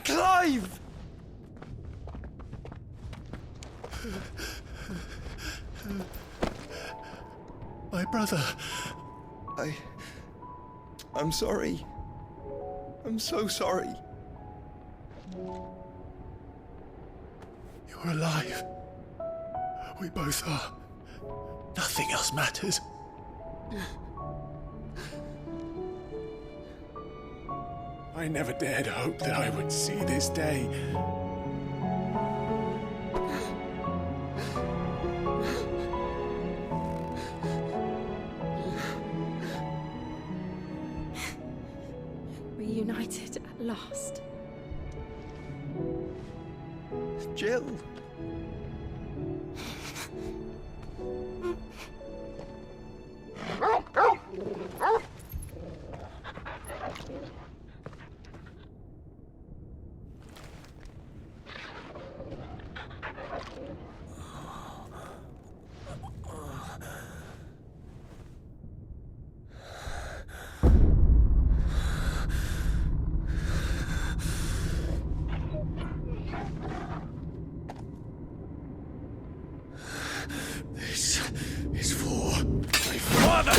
Clive! My brother. I'm sorry. I'm so sorry. You're alive. We both are. Nothing else matters. I never dared hope that I would see this day. Reunited at last. Jill. This is for my father!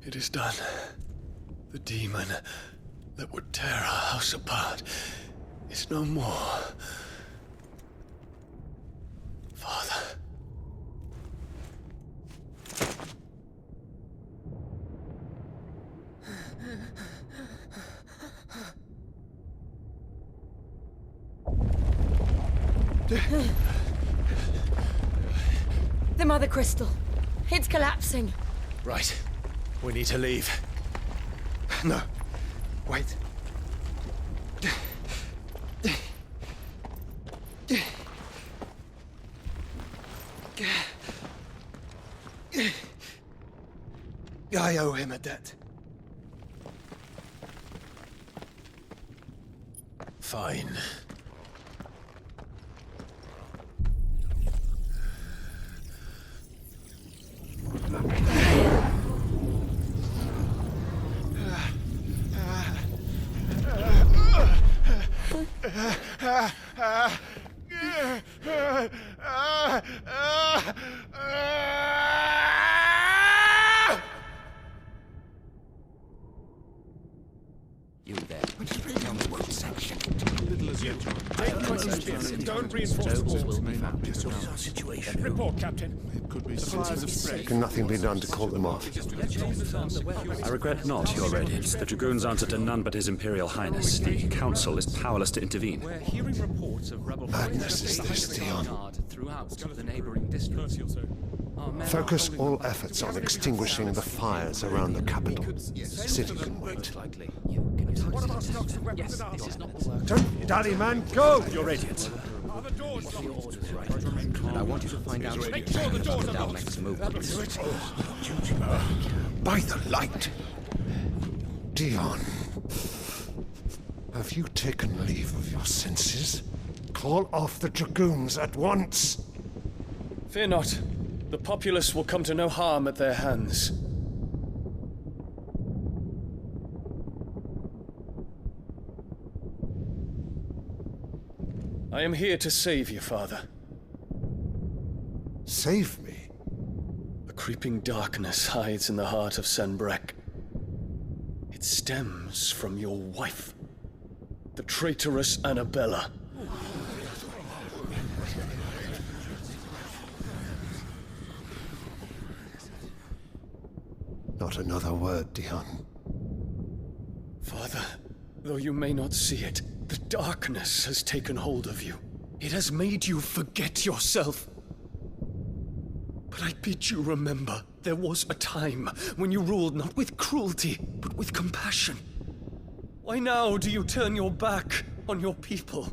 It is done. The demon that would tear our house apart is no more. Father. The Mother Crystal. It's collapsing. Right. We need to leave. No. Wait. I owe him a debt. Fine. You there. Tell me what section. Little as yet, John. Don't reinforce Stones will be found. What is our situation? Report, Captain. It could be signs of spread. Can nothing be done to call them off? I regret not, Your Radiance. The Dragoons answer to none but His Imperial Highness. The Council is powerless to intervene. We're hearing reports of rebel Madness is this, Theon. throughout the neighboring districts. Focus all efforts on extinguishing the fires around the capital. The city can wait. What about stocks of weapons and armor? Don't dally, man, go! Your Radiance. Are the doors locked? And I want you to find out Make sure the doors are locked. Dalmek's movements. By the light! Dion, have you taken leave of your senses? Call off the Dragoons at once! Fear not. The populace will come to no harm at their hands. I am here to save you, Father. Save me? A creeping darkness hides in the heart of Senbrek. It stems from your wife, the traitorous Annabella. Not another word, Dion. Father, though you may not see it, The darkness has taken hold of you. It has made you forget yourself. But I bid you remember, there was a time when you ruled not with cruelty, but with compassion. Why now do you turn your back on your people?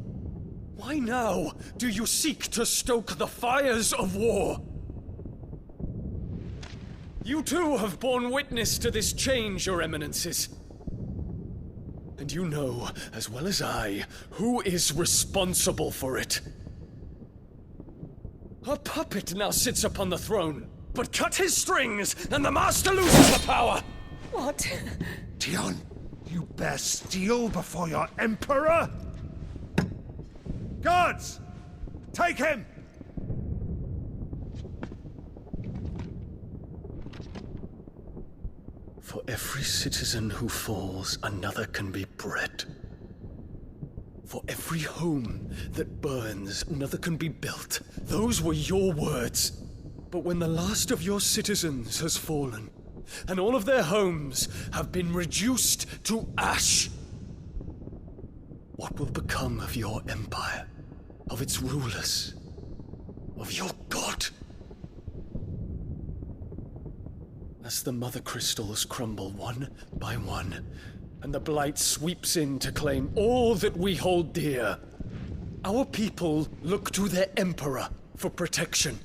Why now do you seek to stoke the fires of war? You too have borne witness to this change, Your Eminences. And you know, as well as I, who is responsible for it. A puppet now sits upon the throne, but cut his strings, and the master loses the power! What? Tion, you bear steel before your emperor? Guards! Take him! For every citizen who falls, another can be bred. For every home that burns, another can be built. Those were your words. But when the last of your citizens has fallen, and all of their homes have been reduced to ash, what will become of your empire, of its rulers, of your god? As the mother crystals crumble one by one, and the blight sweeps in to claim all that we hold dear, our people look to their emperor for protection.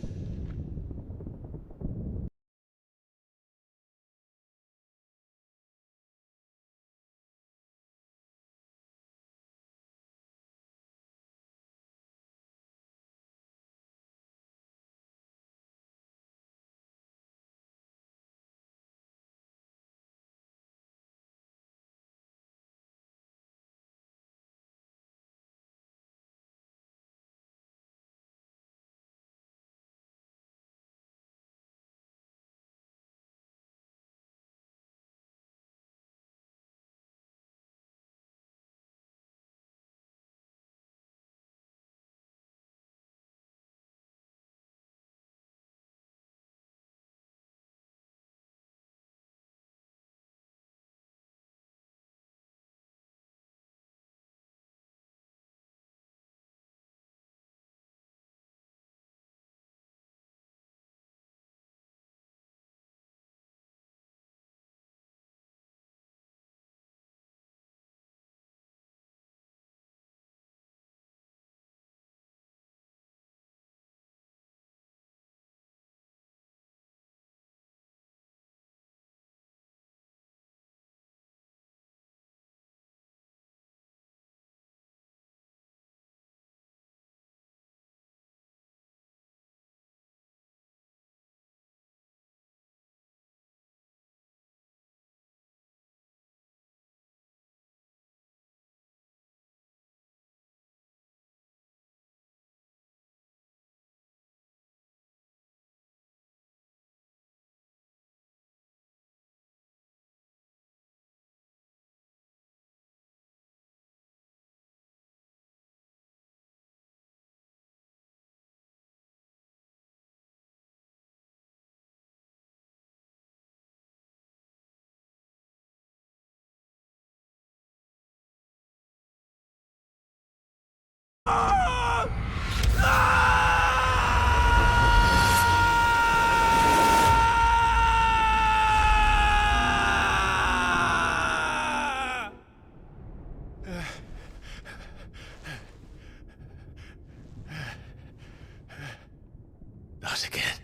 Not again.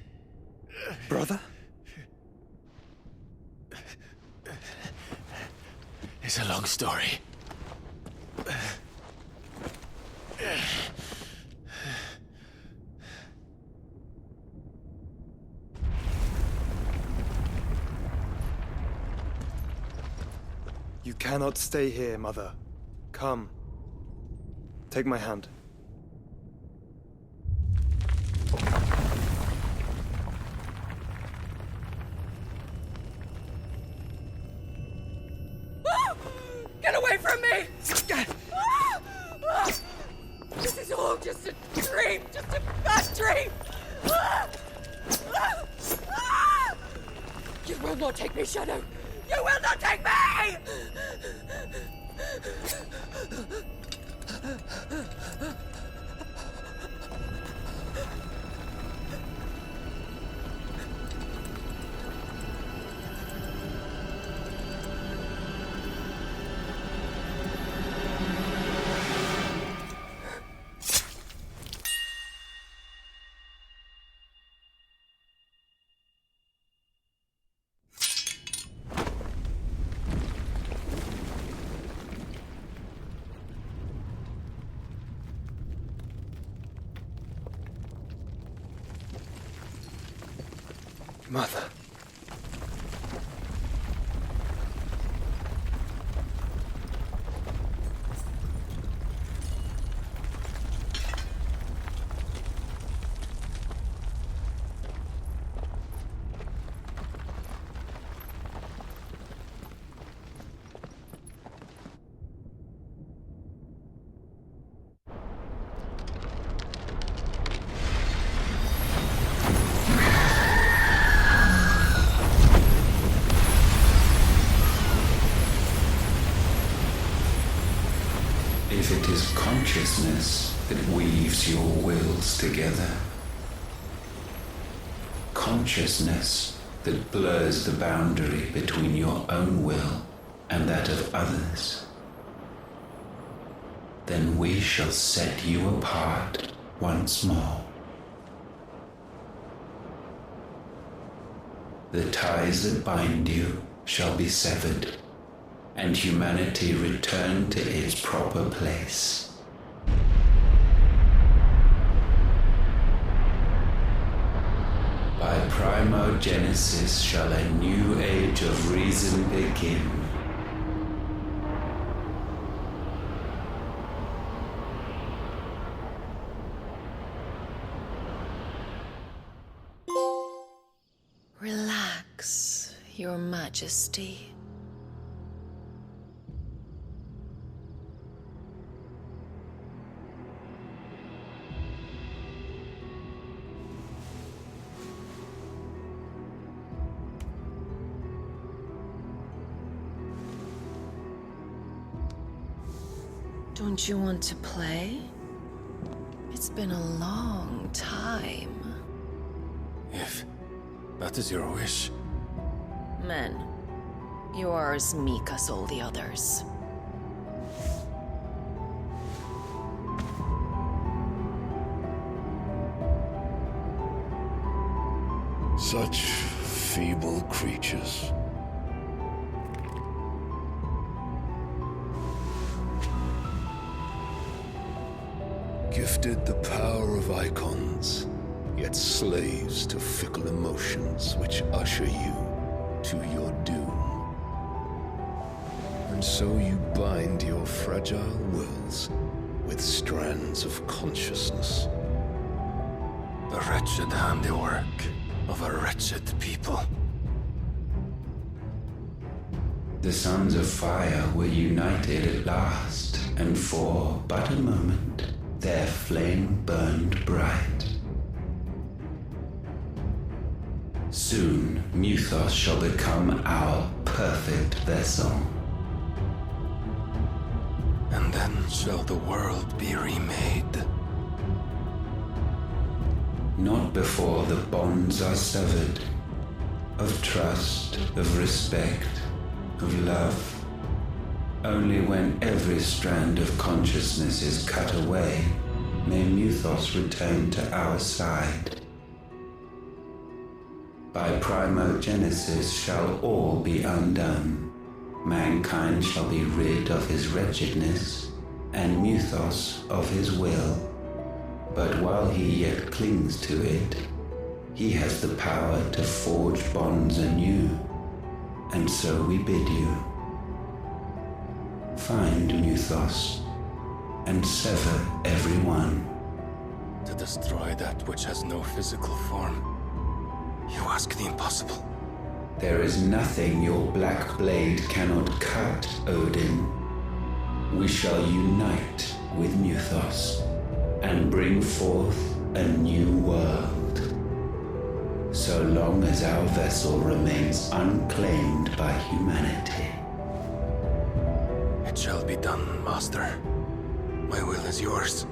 Brother? It's a long story. You cannot stay here, Mother. Come. Take my hand. Get away from me! This is all just a dream, just a bad dream! You will not take me, Shadow! You will not take me! Mother. If it is consciousness that weaves your wills together, consciousness that blurs the boundary between your own will and that of others, then we shall set you apart once more. The ties that bind you shall be severed, and humanity return to its proper place. By primogenesis shall a new age of reason begin. Relax, Your Majesty. Don't you want to play? It's been a long time. If that is your wish. Men, you are as meek as all the others. Such feeble creatures. Gifted the power of icons, yet slaves to fickle emotions which usher you to your doom. And so you bind your fragile wills with strands of consciousness. The wretched handiwork of a wretched people. The sons of fire were united at last, and for but a moment, their flame burned bright. Soon, Muthos shall become our perfect vessel. And then shall the world be remade. Not before the bonds are severed, of trust, of respect, of love. Only when every strand of consciousness is cut away, may Muthos return to our side. By primogenesis shall all be undone. Mankind shall be rid of his wretchedness, and Muthos of his will. But while he yet clings to it, he has the power to forge bonds anew. And so we bid you, find Muthos, and sever every one. To destroy that which has no physical form. You ask the impossible. There is nothing your black blade cannot cut, Odin. We shall unite with Muthos, and bring forth a new world. So long as our vessel remains unclaimed by humanity. It shall be done, Master. My will is yours.